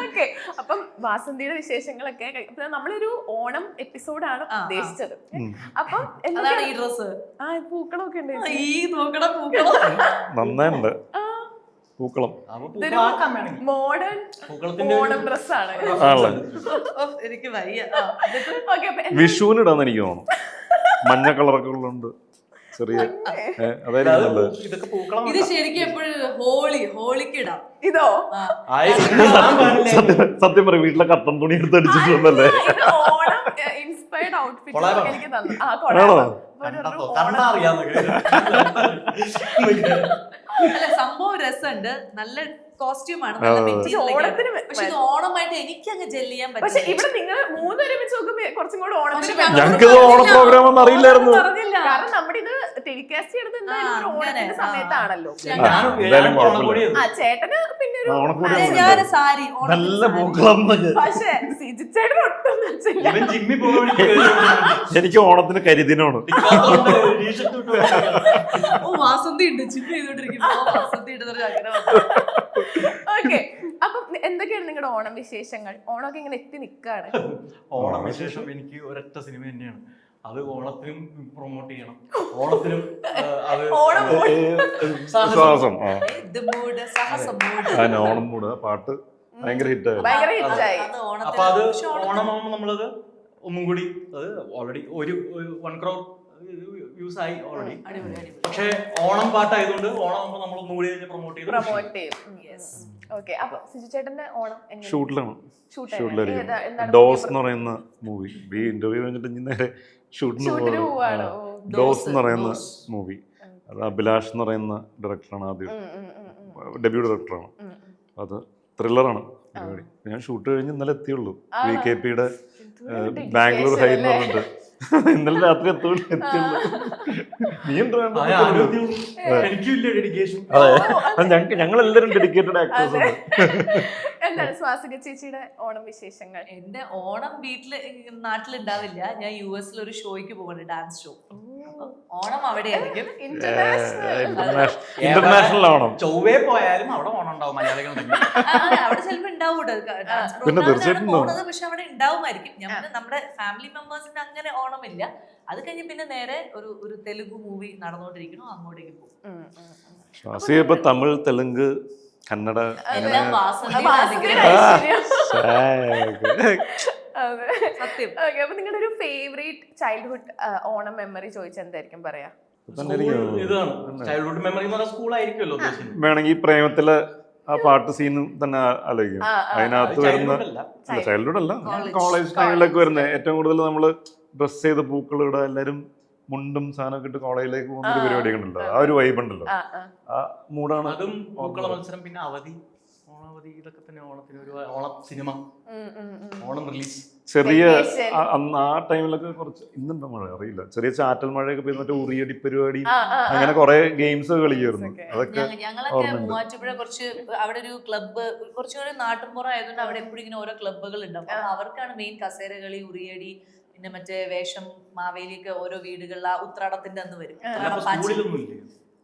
ഓക്കെ, അപ്പം വാസന്തിയുടെ വിശേഷങ്ങളൊക്കെ നമ്മളൊരു ഓണം എപ്പിസോഡാണ് ഉദ്ദേശിച്ചത്. അപ്പം എന്താണ് ഈ ഡ്രസ്? പൂക്കളൊക്കെ ഉണ്ട്, ഈ നോക്കണം പൂക്കളം നന്നായിട്ടുണ്ട്. പൂക്കളം മോഡേൺ ഓണം ഡ്രസ്സാണ്. എനിക്ക് വയ്യ. വിഷുവിനിടാന്ന് എനിക്ക് തോന്നുന്നു. മഞ്ഞ കളറൊക്കെ ഉള്ളുണ്ട് ചെറിയ. ഇത് ശരിക്കും എപ്പോഴും ഹോളിക്ക് ഇടാം. ഇതോ സത്യം പറയും, വീട്ടിലെ കട്ടൻ തുണി എടുത്ത് അടിച്ചിട്ടുണ്ടല്ലേ? ഓണം ഇൻസ്പയർഡ് ഔട്ട്ഫിറ്റ് എനിക്ക് തന്നു. അല്ല, സംഭവം രസമുണ്ട്, നല്ല കോസ്റ്റ്യൂമാണ്, നല്ല മെറ്റീരിയൽ. പക്ഷെ ഇത് ഓണമായിട്ട് എനിക്ക് അങ്ങ് ജെല്ല് ചെയ്യാൻ പറ്റും. പക്ഷെ ഇവിടെ നിങ്ങൾ മൂന്നുപേരും വെച്ച് നോക്കുമ്പോ കുറച്ചും കൂടെ ഓണത്തിന് ഞങ്ങൾക്ക് ഓണം പ്രോഗ്രാം ഒന്നും അറിയില്ലായിരുന്നു. കാരണം നമ്മുടെ ഇത് ടെലികാസ്റ്റ് ചെയ്തത് എന്തായാലും ഓണത്തിന്റെ സമയത്താണല്ലോ. ചേട്ടന് പിന്നെ ഞാൻ സാരി നല്ല പൂക്കളം. പക്ഷെ സിജി ചേട്ടൻ ഒട്ടും വെച്ചില്ല. എനിക്ക് ഓണത്തിന് കരിദിനമാണ്. വാസന്തി ഉണ്ട് ജിമ്മ് ചെയ്തോണ്ടിരിക്കുമ്പോ വാസന്തി ഇടുന്നൊരു ആഗ്രഹം. ഓക്കെ, അപ്പം എന്തൊക്കെയാണ് നിങ്ങളുടെ ഓണം വിശേഷങ്ങൾ? ഓണമൊക്കെ ഇങ്ങനെ എത്തി നിൽക്കാണ്. ഓണം വിശേഷം എനിക്ക് ഒരൊറ്റ സിനിമ തന്നെയാണ്. അത് ഓണത്തിനും പ്രൊമോട്ട് ചെയ്യണം. ഓണത്തിനും ശ്വാസം ഓണം മൂട് പാട്ട് ഭയങ്കര ഹിറ്റായി. അപ്പൊ അത് ഓണമാകുമ്പോ നമ്മളത് ഒന്നും കൂടി, അത് ഓൾറെഡി ഒരു 1 crore വ്യൂസ് ആയി ഓൾറെഡി. പക്ഷെ ഓണം പാട്ടായതുകൊണ്ട് ഓണം ആകുമ്പോൾ നമ്മൾ ഒന്നും കൂടി പ്രൊമോട്ട് ചെയ്യും. ഓക്കെ, അപ്പൊ സിജു ചേട്ടന്റെ ഓണം ഷൂട്ടിലാണ്. ഡോസ് എന്ന് പറയുന്ന മൂവി. ഈ ഇന്റർവ്യൂ കഴിഞ്ഞിട്ട് നേരെ ഷൂട്ടിന് പോവാണ്. ഡോസ് എന്ന് പറയുന്ന മൂവി, അത് അഭിലാഷ് എന്ന് പറയുന്ന ഡയറക്ടറാണ്, ആദ്യം ഡെബ്യൂ ഡയറക്ടറാണ്. അത് ത്രില്ലറാണ് പരിപാടി. ഞാൻ ഷൂട്ട് കഴിഞ്ഞ് ഇന്നലെ എത്തിയുള്ളൂ. VKPയുടെ ബാംഗ്ലൂർ ഹൈ എന്ന് പറഞ്ഞിട്ട് ഇന്നലെ രാത്രി എത്തിയുള്ളൂ. നീ ഞങ്ങളെല്ലാരും ഡെഡിക്കേറ്റഡ് ആക്ടേഴ്സ് ആണ്. എന്താണ് സ്വാസിക ചേച്ചിയുടെ ഓണം വിശേഷങ്ങൾ? എന്റെ ഓണം നാട്ടിലുണ്ടാവില്ല. ഞാൻ US ഒരു ഷോയ്ക്ക് പോകുന്നുണ്ട്, ഡാൻസ് ഷോ. ഓണം അവിടെ ആയിരിക്കും. ഇന്റർനാഷണൽ ഓണം. ചൊവ്വേ പോയാലും അവിടെ ഓണം ഉണ്ടാവും. മലയാളികൾ അവിടെ ചിലപ്പോ ഉണ്ടാവും. പക്ഷെ അവിടെ ഉണ്ടാവുമായിരിക്കും. നമ്മുടെ ഫാമിലി മെമ്പേഴ്സിന്റെ അങ്ങനെ ഓണമില്ല. അത് കഴിഞ്ഞ് പിന്നെ നേരെ ഒരു തെലുഗു മൂവി നടന്നുകൊണ്ടിരിക്കുന്നു, അങ്ങോട്ടേക്ക് പോകും. ഇപ്പൊ തമിഴ്, തെലുങ്ക്, കന്നഡ സത്യം. ഓക്കെ, അപ്പൊ നിങ്ങളുടെ ഒരു ഫേവറേറ്റ് ചൈൽഡ്ഹുഡ് ഓണം മെമ്മറി ചോദിച്ചാൽ എന്തായിരിക്കും പറയാ? ഇതാണ് ചൈൽഡ്ഹുഡ് മെമ്മറി എന്ന് പറഞ്ഞാൽ സ്കൂളായിരിക്കുമല്ലോ ഉദ്ദേശിക്കുന്നത്. വേണമെങ്കിൽ പ്രേമത്തിലെ ആ പാട്ട് സീനും തന്നെ ആലോചിക്കും. അതിനകത്ത് വരുന്ന ചൈൽഡ്ഹുഡ് അല്ല, കോളേജ് ടൈമിലൊക്കെ വരുന്ന ഏറ്റവും കൂടുതൽ നമ്മൾ ഡ്രസ് ചെയ്ത് പൂക്കൾ ഇടുക, എല്ലാവരും മുണ്ടും സാധനമൊക്കെ ഇട്ട് കോളേജിലേക്ക് പോകുന്ന ഒരു പരിപാടിയൊക്കെ ഉണ്ടല്ലോ, ആ ഒരു വൈബ് ഉണ്ടല്ലോ, ആ മൂടാണ്. അതും പൂക്കള മത്സരം, പിന്നെ അവധി, ഓണാവധി, ഇതൊക്കെ തന്നെ ഓണത്തിന് ഒരു ഓണം സിനിമ, ഓണം റിലീസ്. ചെറിയ അന്ന് ആ ടൈമിലൊക്കെ കുറച്ച്, ഇന്നുണ്ടോ മഴ അറിയില്ല, ചെറിയ ചാറ്റൽ മഴയൊക്കെ പെയ്യുന്ന മറ്റേ ഉറിയടി പരിപാടി, അങ്ങനെ കുറെ ഗെയിംസ് കളിക്കുമായിരുന്നു. അതൊക്കെ ഞങ്ങളൊക്കെ മൂവാറ്റുപുഴ കുറച്ച് അവിടെ ഒരു ക്ലബ്ബ്, കുറച്ചുകൂടി നാട്ടിൻപുറം ആയതുകൊണ്ട് അവിടെ എപ്പോഴും ഇങ്ങനെ ഓരോ ക്ലബ്ബുകൾ ഉണ്ടാവും. അപ്പൊ അവർക്കാണ് മെയിൻ കസേര കളി, ഉറിയടി, പിന്നെ മറ്റേ വേഷം, മാവേലിയൊക്കെ ഓരോ വീടുകളിൽ ആ ഉത്രാടത്തിന്റെ അന്ന് വരും.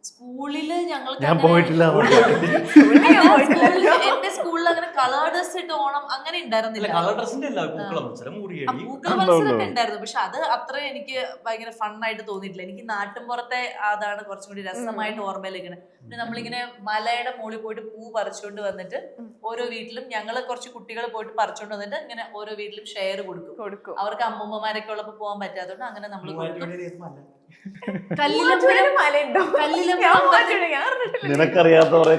സ്കൂളില് ഞങ്ങൾക്ക് ഞാൻ പോയിട്ടില്ല. എന്റെ സ്കൂളിൽ അങ്ങനെ കളർ ഡ്രസ് ഇട്ട് ഓണം അങ്ങനെ ഉണ്ടായിരുന്നില്ല. പൂക്കള മത്സരമൊക്കെ ഉണ്ടായിരുന്നു, പക്ഷെ അത് അത്ര എനിക്ക് ഭയങ്കര ഫണ്ണായിട്ട് തോന്നിയിട്ടില്ല. എനിക്ക് നാട്ടിൻപുറത്തെ അതാണ് കുറച്ചും കൂടി രസമായിട്ട് ഓർമ്മയിലേക്കാണ്. പിന്നെ നമ്മളിങ്ങനെ മലയുടെ മുകളിൽ പോയിട്ട് പൂ പറിച്ചുകൊണ്ട് വന്നിട്ട് ഓരോ വീട്ടിലും ഞങ്ങള് കുറച്ച് കുട്ടികൾ പോയിട്ട് പറിച്ചുകൊണ്ട് വന്നിട്ട് ഇങ്ങനെ ഓരോ വീട്ടിലും ഷെയർ കൊടുക്കും. അവർക്ക് അമ്മൂമ്മമാരൊക്കെ ഉള്ളപ്പോ പോകാൻ പറ്റാത്തതുകൊണ്ട് അങ്ങനെ നമ്മൾ നിനക്കറിയാത്ത കുറെ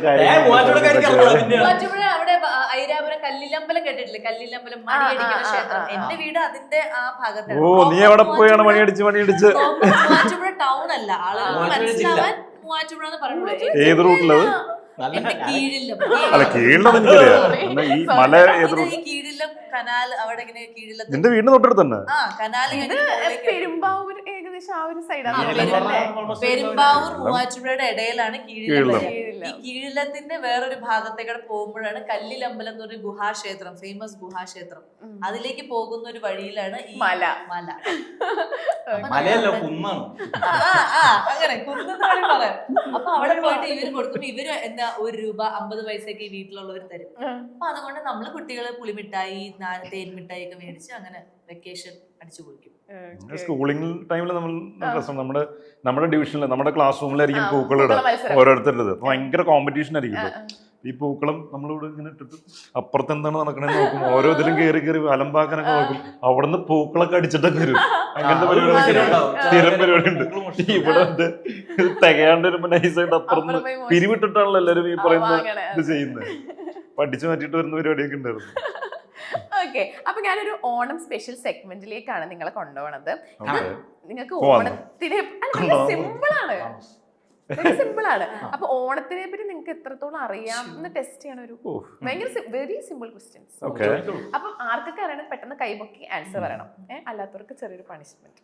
മൂവാറ്റുപുഴ അവിടെ ഐരാപുരം കല്ലിലമ്പലം കേട്ടിട്ടില്ലേ? കല്ലിലമ്പലം മണിയടിക്കുന്ന ക്ഷേത്രം. എന്റെ വീട് അതിന്റെ ആ ഭാഗത്താണ്. നീ എവിടെ പോയാണ് മണിയടിച്ച്? മൂവാറ്റുപുഴ ടൗൺ അല്ല, ആളുകൾ മനസ്സിലാവാൻ മൂവാറ്റുപുഴ എന്ന് പറയുന്നത്. ഏത് റൂട്ടിലത്? എന്റെ കീഴിലും അല്ല, കീഴിലും എനിക്കറിയാം. ഈ മല ഏത് റൂട്ട്? കീഴിലും കനാൽ അവിടെ ഇങ്ങനെ കീഴിലും. നിന്റെ വീടിന് തൊട്ടടുത്ത് തന്നെ കനാല് പെരുമ്പാവൂർ ഏകദേശം ആ ഒരു സൈഡാണ്. പെരുമ്പാവൂർ മൂവാറ്റുപുഴയുടെ ഇടയിലാണ് കീഴിലം. ഈ കീഴിലത്തിന്റെ വേറൊരു ഭാഗത്തേക്കൂടെ പോകുമ്പോഴാണ് കല്ലിലമ്പലം എന്നൊരു ഗുഹാക്ഷേത്രം, ഫേമസ് ഗുഹാക്ഷേത്രം. അതിലേക്ക് പോകുന്ന ഒരു വഴിയിലാണ് ഈ മല. മലയല്ല, കുന്നാണ്. അങ്ങനെ കുന്നെന്ന് പറയാം. അപ്പൊ അവിടെ പോയിട്ട് ഇവര് കൊടുക്കുമ്പോ ഇവര് എന്താ 1 രൂപ 50 പൈസയൊക്കെ ഈ വീട്ടിലുള്ളവർ തരും. അപ്പൊ അതുകൊണ്ട് നമ്മള് കുട്ടികള് പുളിമിഠായി, തേൻമിഠായി ഒക്കെ മേടിച്ച് അങ്ങനെ വെക്കേഷൻ അടിച്ചു പൊളിക്കും. സ്കൂളിംഗ് ടൈമിൽ നമ്മൾ നമ്മുടെ ഡിവിഷനിൽ, നമ്മുടെ ക്ലാസ് റൂമിലായിരിക്കും പൂക്കളിടുക ഓരോരുത്തരുടേത്. ഭയങ്കര കോമ്പറ്റീഷൻ ആയിരിക്കും. ഈ പൂക്കളം നമ്മളിവിടെ ഇങ്ങനെ ഇട്ടിട്ട് അപ്പുറത്ത് എന്താണ് നടക്കണെന്ന് നോക്കും, ഓരോ ഇതിലും കയറി അലമ്പാക്കാനൊക്കെ നോക്കും. അവിടുന്ന് പൂക്കളൊക്കെ അടിച്ചിട്ടൊക്കെ വരും. അങ്ങനത്തെ പരിപാടി സ്ഥിരം പരിപാടി ഉണ്ട്. ഇവിടെ തികയാണ്ട് വരുമ്പോ നൈസായിട്ട് അപ്പുറത്ത് പിരിവിട്ടിട്ടാണല്ലോ എല്ലാവരും ഈ പറയുന്ന ഇത് ചെയ്യുന്നത്. പഠിച്ചു മാറ്റിയിട്ട് വരുന്ന പരിപാടിയൊക്കെ ഉണ്ടായിരുന്നു. ഓക്കെ, അപ്പൊ ഞാനൊരു ഓണം സ്പെഷ്യൽ സെഗ്മെന്റിലേക്കാണ് നിങ്ങളെ കൊണ്ടുപോകണത്. നിങ്ങൾക്ക് ഓണത്തിന് സിമ്പിളാണ്. അപ്പൊ ഓണത്തിനെ പറ്റി നിങ്ങൾക്ക് എത്രത്തോളം അറിയാം എന്ന് ടെസ്റ്റ് ചെയ്യണ ഒരു ഭയങ്കര വെരി സിമ്പിൾ ക്വസ്റ്റ്യൻസ്. അപ്പൊ ആർക്കൊക്കെ അറിയണം പെട്ടെന്ന് കൈപൊക്കി ആൻസർ പറയണം. അല്ലാത്തവർക്ക് ചെറിയൊരു punishment.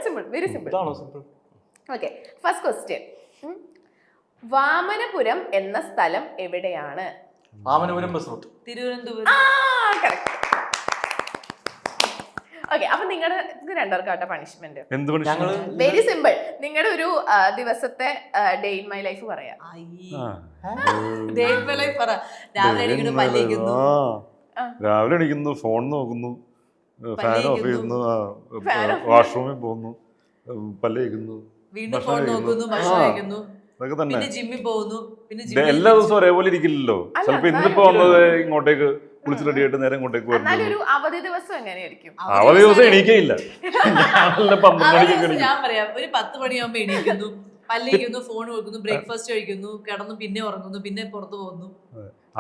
Simple very simple. Okay, first question. Vamanapuram എന്ന സ്ഥലം എവിടെയാണ്? Vamanapuram bus route, Thiruvananthapuram. Okay, അപ്പൊ നിങ്ങളുടെ രണ്ടുപേർക്കാട്ടെ പണിഷ്മെന്റ്. ഞങ്ങള് വെരി സിമ്പിൾ. നിങ്ങളുടെ ഒരു ദിവസത്തെ ഡേ ഇൻ മൈ ലൈഫ് പറയാ. രാവിലെ എണീക്കുന്നു, ഫോൺ നോക്കുന്നു, ഫാൻ ഓഫ് ചെയ്യുന്നു, വാഷ്റൂമിൽ പോകുന്നു, പല്ല് കഴിക്കുന്നു, അതൊക്കെ തന്നെ. ജിമ്മിൽ പോകുന്നു. എല്ലാ ദിവസവും ഒരേപോലെ ഇരിക്കില്ലല്ലോ. ചിലപ്പോ ഇന്നിപ്പോ വന്നത് ഇങ്ങോട്ടേക്ക് കുളിച്ച് റെഡി ആയിട്ട് നേരെ ഇങ്ങോട്ടേക്ക് വരുന്നു. അവധി ദിവസം എങ്ങനെയായിരിക്കും? അവധി ദിവസം എണീക്കയില്ല. 12 മണിക്ക് ഞാൻ പറയാം, ഒരു 10 മണിയാകുമ്പോ എണീക്കുന്നു, പല്ലിക്കുന്നു, ഫോൺ വെക്കുന്നു, ബ്രേക്ക്ഫാസ്റ്റ് കഴിക്കുന്നു, കിടന്നു, പിന്നെ ഉറങ്ങുന്നു, പിന്നെ പുറത്തു പോകുന്നു.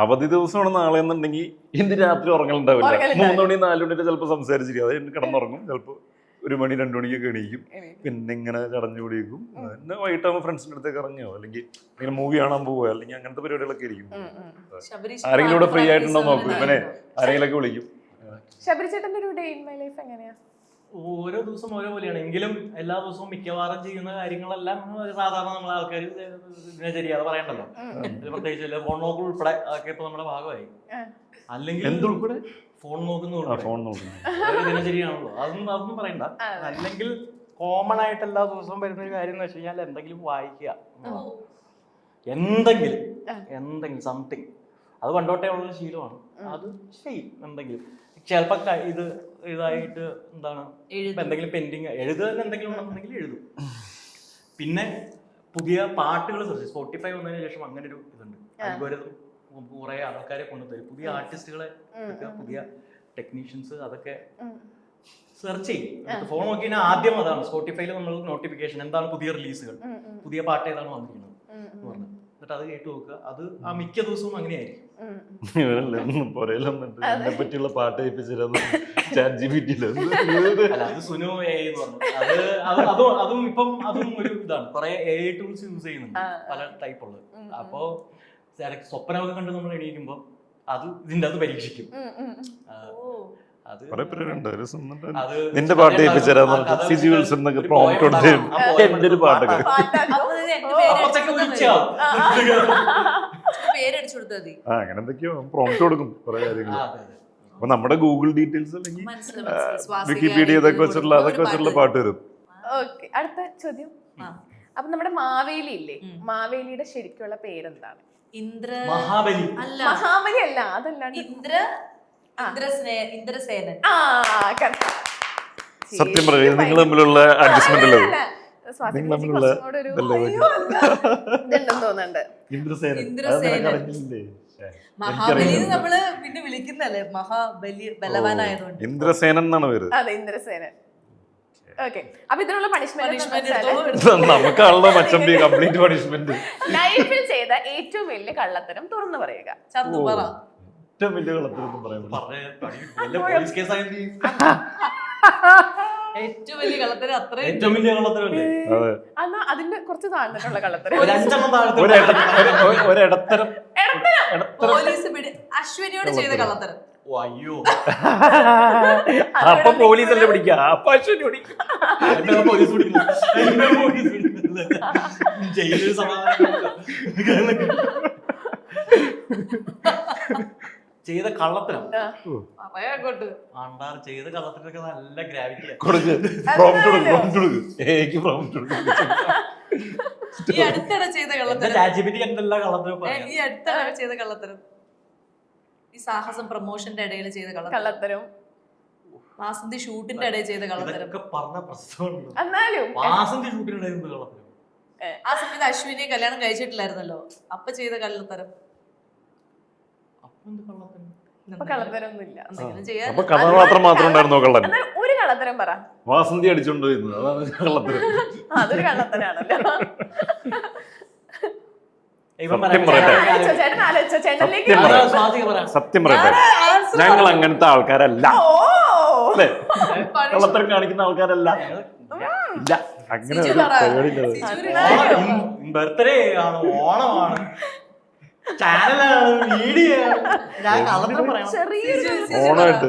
അവധി ദിവസമാണ് നാളെ എന്നുണ്ടെങ്കിൽ ഇന്ന് രാത്രി ഉറങ്ങലുണ്ടാവില്ല. 3 മണി 4 മണി ചിലപ്പോ സംസാരിച്ചിരിക്കും. അത് കിടന്നുറങ്ങും. ചിലപ്പോ 1 മണി 2 മണിക്കൊക്കെ എണീക്കും. പിന്നെ ഇങ്ങനെ ചടഞ്ഞു കൂടിയേക്കും. പിന്നെ വൈകിട്ടാകുമ്പോൾ ഫ്രണ്ട്സിന്റെ അടുത്തേക്ക് ഇറങ്ങിയോ, അല്ലെങ്കിൽ ഇങ്ങനെ മൂവി കാണാൻ പോവുക, അല്ലെങ്കിൽ അങ്ങനത്തെ പരിപാടികളൊക്കെ ഇരിക്കും. ആരെങ്കിലും ഇവിടെ ഫ്രീ ആയിട്ടുണ്ടോ നോക്കും. പിന്നെ ആരെങ്കിലൊക്കെ വിളിക്കും. ശബരി ചേട്ടന്റെ ഒരു ഡേ ഇൻ മൈ ലൈഫ് എങ്ങനെയാ? ഓരോ ദിവസം ഓരോ പോലെയാണ്. എങ്കിലും എല്ലാ ദിവസവും മിക്കവാറും ചെയ്യുന്ന കാര്യങ്ങളെല്ലാം സാധാരണ നമ്മളെ ആൾക്കാർ ദിനചര്യ, അത് പറയണ്ടല്ലോ. പ്രത്യേകിച്ച് ഫോൺ നോക്കൽ ഉൾപ്പെടെ അതൊക്കെ ഇപ്പൊ നമ്മുടെ ഭാഗമായി. അല്ലെങ്കിൽ എന്തുൾപ്പെടെ ഫോൺ നോക്കുന്ന ദിനചര്യയാണല്ലോ, അതൊന്നും പറയണ്ട. അല്ലെങ്കിൽ കോമൺ ആയിട്ട് എല്ലാ ദിവസവും വരുന്ന ഒരു കാര്യം എന്ന് വെച്ച് കഴിഞ്ഞാൽ എന്തെങ്കിലും വായിക്കുക, എന്തെങ്കിലും സംതിങ്. അത് പണ്ടോട്ടേ ഉള്ള ശീലമാണ്. അത് ചെയ്യും. എന്തെങ്കിലും ചിലപ്പോ ഇതായിട്ട് എന്താണ് എന്തെങ്കിലും പെൻഡിങ് എഴുതുക, എന്തെങ്കിലും ഉണ്ടെന്നുണ്ടെങ്കിൽ എഴുതും. പിന്നെ പുതിയ പാട്ടുകൾ സ്പോട്ടിഫൈ വന്നതിന് ശേഷം അങ്ങനെ ഒരു ഇതുണ്ട്. അൽഗോരിതം കുറെ ആൾക്കാരെ കൊണ്ടുതരും, പുതിയ ആർട്ടിസ്റ്റുകളെ, പുതിയ ടെക്നീഷ്യൻസ് അതൊക്കെ സെർച്ച് ചെയ്യും. ഫോൺ നോക്കി കഴിഞ്ഞാൽ ആദ്യം അതാണ് സ്പോട്ടിഫൈയിൽ നമ്മൾ നോട്ടിഫിക്കേഷൻ എന്താണ് പുതിയ റിലീസുകൾ, പുതിയ പാട്ട് ഏതാണ് വന്നിരിക്കുന്നത് എന്ന് പറഞ്ഞു. എന്നിട്ട് അത് കേട്ട് നോക്കുക. അത് ആ മിക്ക ദിവസവും അങ്ങനെയായിരിക്കും. എന്നെ പറ്റിയുള്ള പാട്ട് കേൾപ്പിച്ചിരുന്നു ചാറ്റ് ജിപിടിയിൽ. അല്ല, അത് സുനു AI എന്ന് പറഞ്ഞു. അതും ഇപ്പം അതും ഒരു ഇതാണ്. കുറെ AI ടൂൾസ് യൂസ് ചെയ്യുന്നുണ്ട്, പല ടൈപ്പ് ഉള്ളത്. അപ്പോ സ്വപ്നമൊക്കെ കണ്ട് നമ്മൾ എണീക്കുമ്പോ അത് ഇതിന്റെ അത് പരീക്ഷിക്കും. അത് നിന്റെ പാട്ട് കേൾപ്പിച്ചിരുന്നു സിജി വിൽസൺ എന്നൊക്കെ പ്രോംപ്റ്റ് കൊടുത്ത് എന്റെ ഒരു പാട്ട് പേരടിച്ചു കൊടുത്താൽ മതി. അങ്ങനെ എന്തൊക്കെയോ പ്രോംപ്റ്റ് കൊടുക്കും കുറെ കാര്യങ്ങൾ. അപ്പൊ നമ്മുടെ ഗൂഗിൾ ഡീറ്റെയിൽസ് അല്ലെങ്കിൽ വിക്കിപീഡിയ അതൊക്കെ വെച്ചിട്ടുള്ള പാട്ട് വരും. ഓക്കെ, അടുത്ത ചോദ്യം. അപ്പൊ നമ്മുടെ മാവേലി ഇല്ലേ, മാവേലിയുടെ ശരിക്കുള്ള പേരെന്താണ്? മഹാബലി അല്ല, മഹാബലി അല്ല, അതല്ലാണ്ട് ഇന്ദ്രസേനൻ. സത്യം പറയുന്നത് നിങ്ങൾ തമ്മിലുള്ള അഡ്ജസ്റ്റ്മെന്റ് അല്ലേ? നിങ്ങൾ തമ്മിലുള്ള തോന്നുന്നുണ്ട്. മഹാബലി നമ്മള് പിന്നെ വിളിക്കുന്നല്ലേ, മഹാബലി ബലവാനായതുകൊണ്ട് ഇന്ദ്രസേനൻ എന്നാണ് പേര്. അതെ, ഇന്ദ്രസേനൻ. ഓക്കെ, അപ്പൊ ഇതിനുള്ള പണിഷ്മെന്റ് നമുക്കാണല്ലോ മച്ചമ്പി കംപ്ലീറ്റ് പണിഷ്മെന്റ്. ലൈഫിൽ ചെയ്ത ഏറ്റവും വലിയ കള്ളത്തരം തുറന്നു പറയുക. ചന്തു പറ. ഏറ്റവും വലിയ കള്ളത്തരം പറയുന്നത് ഏറ്റവും വലിയ കള്ളത്തരം അത്രയും ഏറ്റവും വലിയ കള്ളത്തരല്ലേ? എന്നാ അതിന്റെ കുറച്ച് താഴ്ന്നിട്ടുള്ള കള്ളത്തരം. ഒരിടത്തരം പോലീസ് അശ്വിനിയോട് ചെയ്ത കള്ളത്തരം. അയ്യോ, അപ്പൊ പോലീസല്ലേ പിടിക്കുക, അപ്പൊ അശ്വിനി പിടിക്കുക. പോലീസ് ജയിലൊരു സമാധാനം ചെയ്ത കള്ളത്തരം ആണ്ടാർ ചെയ്ത കള്ളത്തിനൊക്കെ നല്ല ഗ്രാവിറ്റിയാണ്. ഈ അടുത്തിടെ ചെയ്ത കള്ളത്തരം, ഈ അടുത്തിടെ ചെയ്ത കള്ളത്തരം, ഈ സാഹസം പ്രൊമോഷന്റെ ഇടയിൽ ചെയ്ത കള്ളത്തരം, വാസന്തി ഷൂട്ടിന്റെ ഇടയിൽ ചെയ്ത കള്ളത്തരം. പറഞ്ഞ പ്രശ്നമുണ്ട്. എന്നാലും വാസന്തി ഷൂട്ടിന്റെ ഇടയിൽ കള്ളത്തരം. ആ സമയത്ത് അശ്വിനിയെ കല്യാണം കഴിച്ചിട്ടില്ലായിരുന്നല്ലോ, അപ്പൊ ചെയ്ത കള്ളത്തരം. കള്ളത്തരൊന്നുമില്ല. അപ്പൊ കഥാപാത്രം മാത്രം ഉണ്ടായിരുന്നോ കള്ളൻ? ഒരു കള്ളത്തരം പറ. വാസന്തി അടിച്ചോണ്ട് പോയിരുന്നു, അതാണ് കള്ളത്തരം. അതൊരു കള്ളത്തരാണല്ലോ. സത്യം പറയട്ടെ, ഞങ്ങൾ അങ്ങനത്തെ ആൾക്കാരല്ല, കള്ളത്തരം കാണിക്കുന്ന ആൾക്കാരല്ല. ഇല്ല, അങ്ങനെ ഒരു പരിപാടി. ബർത്ത്ഡേ ആണ്, ഓണമാണ്, ചാനലാണ്, വീഡിയോ ഓണായിട്ട്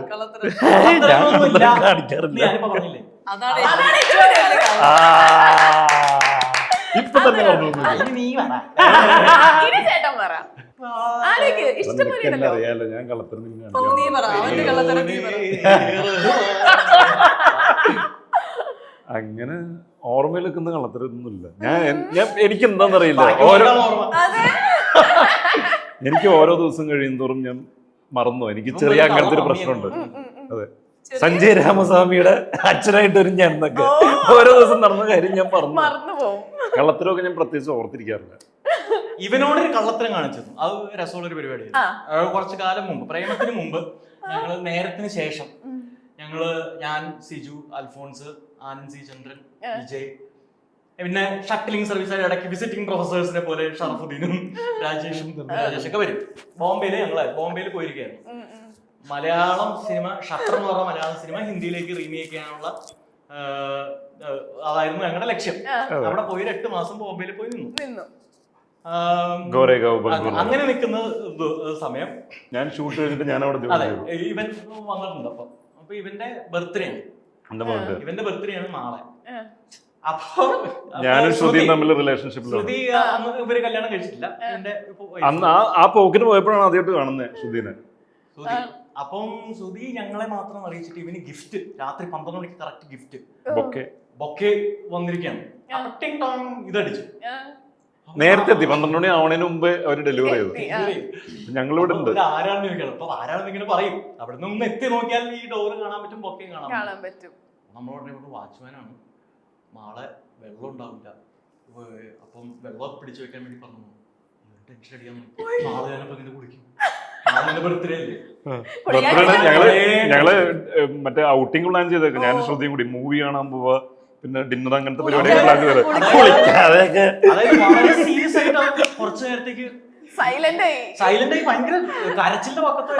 കാണിക്കാറില്ല. ഇപ്പൊ തന്നെ അറിയാലോ ഞാൻ കള്ളത്തരം അങ്ങനെ ഓർമ്മയിൽ വെക്കുന്ന കള്ളത്തരൊന്നുമില്ല. എനിക്ക് എന്താന്നറിയില്ല, എനിക്ക് ഓരോ ദിവസം കഴിയുന്തോറും ഞാൻ മറന്നു. എനിക്ക് ചെറിയ അങ്ങനത്തെ ഒരു പ്രശ്നമുണ്ട്. അതെ, സഞ്ജയ് രാമസ്വാമിയുടെ അച്ഛനായിട്ട് ഒരു ഞാൻ എന്നൊക്കെ ഓരോ ദിവസം നടന്ന കാര്യം ഞാൻ മറന്നു പോകും. കള്ളത്തരമൊക്കെ ഞാൻ പ്രത്യേകിച്ച് ഓർത്തിരിക്കാറില്ല. ഇവനോടൊരു കള്ളത്തരം കാണിച്ചത് അത് രസമുള്ളൊരു പരിപാടിയായിരുന്നു. കുറച്ചു കാലം മുമ്പ്, പ്രേമത്തിന് മുമ്പ്, ഞങ്ങള് നേരത്തിന് ശേഷം ഞാൻ, സിജു, അൽഫോൺസ്, ആനന്ദ് സി ചന്ദ്രൻ, വിജയ്, പിന്നെ ഷട്ടിലിംഗ് സർവീസ് ഇടയ്ക്ക് വിസിറ്റിംഗ് പ്രൊഫസേഴ്സിനെ പോലെ ഷറഫുദ്ദീനും രാജേഷൊക്കെ വരും. ബോംബെയിൽ പോയിരിക്കുകയായിരുന്നു. മലയാളം സിനിമ, ഷട്ടർ എന്ന് പറഞ്ഞ മലയാളം സിനിമ ഹിന്ദിയിലേക്ക് റീമേക്ക് ചെയ്യാനുള്ള അതായിരുന്നു ഞങ്ങളുടെ ലക്ഷ്യം. അവിടെ പോയി 8 മാസം ബോംബെയിൽ പോയി നിന്നു. അങ്ങനെ നിൽക്കുന്ന സമയം ഞാൻ ഷൂട്ട് ചെയ്തിട്ട് ഞാൻ അവിടെ ഇവൻ വന്നിട്ടുണ്ട്. അപ്പൊ ഇവന്റെ ബർത്ത്ഡേ ആണ്, ഇവന്റെ ബർത്ത്ഡേ ആണ് നാളെ. അപ്പൊ ഞാനും ശ്രുതി തമ്മിൽ റിലേഷൻഷിപ്പിലാണ്. ശ്രുതി അന്ന് ഇവര് കല്യാണം കഴിച്ചിട്ടില്ല. അന്ന് ആ പോക്കിന് പോയപ്പോഴാണ് ആദ്യമായിട്ട് കാണുന്നത് ശ്രുതിനെ. അപ്പം ശ്രുതി ഞങ്ങളെ മാത്രം അറിയിച്ചിട്ട് ഇവന് ഗിഫ്റ്റ് രാത്രി 12 മണിക്ക് കറക്റ്റ് ഗിഫ്റ്റ് ബൊക്കെ വന്നിരിക്കുകയാണ്. ഇതടിച്ചു. നേരത്തെ എത്തി, 12 മണി ആവണതിന് മുമ്പ് അവര് ഡെലിവറി ചെയ്തു. ഞങ്ങളിവിടെ ഉണ്ട്. ആരാണെന്ന് ചോദിക്കണം. അപ്പൊ ആരാണെന്ന് ഇങ്ങനെ പറയും. അവിടെ നിന്ന് എത്തി നോക്കിയാൽ ഈ ഡോറ് കാണാൻ പറ്റും, ബൊക്കെ കാണാൻ പറ്റും. നമ്മളോട് ഇവിടെ വാച്ച്മാനാണ്, നാളെ വെള്ളം ഉണ്ടാവില്ല, അപ്പം വെള്ളം പിടിച്ചു വെക്കാൻ വേണ്ടി പറഞ്ഞു. ടെൻഷൻ അടിക്കാൻ നാളെ ഞാനപ്പോ ഇങ്ങനെ കുടിക്കും. ബർത്ത്ഡേ അല്ലേ? ഞങ്ങള് മറ്റേ ഔട്ടിംഗ് പ്ലാൻ ചെയ്തേക്കെ ഞാൻ ശ്രുതിയും കൂടി മൂവി കാണാൻ പോവാ, പിന്നെ ഡിന്നർ അങ്ങനത്തെ പരിപാടിയൊക്കെ പ്ലാൻ ചെയ്തത്. അതായത് വളരെ സീരിയസ് ആയിട്ട് കുറച്ചു നേരത്തേക്ക് സൈലന്റ് ആയി ഭയങ്കര കരച്ചിലിന്റെ പക്കത്ത്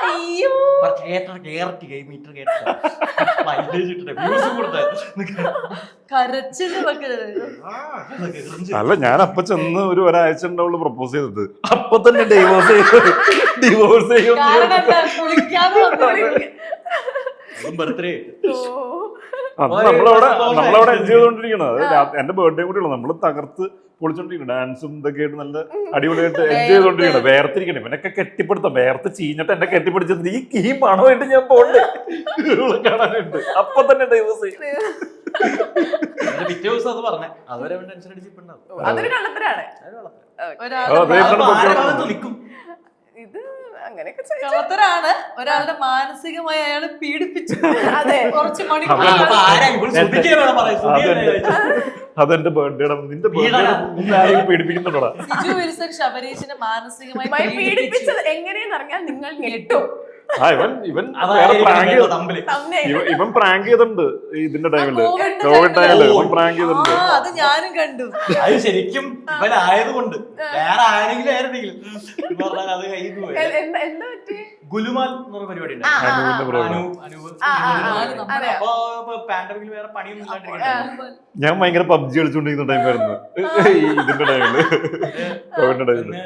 അയ്യോ കരച്ചില് അല്ല ഞാൻ അപ്പൊ ചെന്ന് ഒരാഴ്ച ഉണ്ടാവുള്ളൂ പ്രപ്പോസ് ചെയ്തത്, അപ്പൊ തന്നെ ഡിവോഴ്സ് ചെയ്യും. ബർത്ത്ഡേ നമ്മളവിടെ എൻജോയ് ചെയ്തോണ്ടിരിക്കണം. എന്റെ ബർത്ത്ഡേ കൂടിയുള്ളൂ, നമ്മള് തകർത്ത് പൊളിച്ചോണ്ടിരിക്കണം. ഡാൻസും ഇതൊക്കെ ആയിട്ട് നല്ല അടിപൊളിയായിട്ട് എൻജോയ് ചെയ്തോണ്ടിരിക്കണം. വേർത്തിരിക്കണം, ഇവനൊക്കെ കെട്ടിപ്പിടുത്തം വേർത്ത് ചീഞ്ഞിട്ട് എന്നെ കെട്ടിപ്പിടിച്ചത് ഈ മണമായിട്ട് ഞാൻ പോണ്ടേ കാണാനുണ്ട്. അപ്പൊ തന്നെ ഡൈവേഴ്സ് ചെയ്യും. പിറ്റേ ദിവസം അത് പറഞ്ഞേ, അതുവരെ ടെൻഷൻ അടിച്ചിട്ടുണ്ടാവും. അതൊരു കള്ളത്തരാണ്. ഇത് അങ്ങനെയൊക്കെ കള്ളത്തരാണ്. ഒരാളുടെ മാനസികമായി അയാൾ പീഡിപ്പിച്ചു. അതെ, കുറച്ച് അതെന്റെ ബർത്ത്ഡേ, നിന്റെ ബർത്ത്ഡേ പീഡിപ്പിക്കുന്നുണ്ടോടാ? സിജു വിൽസൺ ശബരീഷിനെ മാനസികമായി പീഡിപ്പിച്ചത് എങ്ങനെയെന്ന് അറിഞ്ഞാൽ നിങ്ങൾ ഞെട്ടും. ഇവൻ പ്രാങ്ക് ചെയ്തിട്ടുണ്ട് ഇതിന്റെ ടൈമില്, കോവിഡ് ടൈമില് ഇവൻ പ്രാങ്ക് ചെയ്തിട്ടുണ്ട്. അത് ഞാനും കണ്ടു. അത് ശരിക്കും ഇവനായതുകൊണ്ട്, വേറെ ആരെങ്കിലും ആയിരുന്നെങ്കിലും അത് കയ്യിൽ പോയി. എന്താ പറ്റി? ഗുലുമാൽ എന്ന് പറഞ്ഞ പരിപാടി ഉണ്ട്. അപ്പൊ പാൻഡമിക്കിൽ വേറെ പണിയൊന്നും ഇല്ലാണ്ടിരിക്കും. ഞാൻ ഭയങ്കര പബ്ജി കളിച്ചോണ്ടിരിക്കുന്ന ടൈമായിരുന്നു ഇതിന്റെ ടൈമില്, കോവിഡിന്റെ ടൈമില്.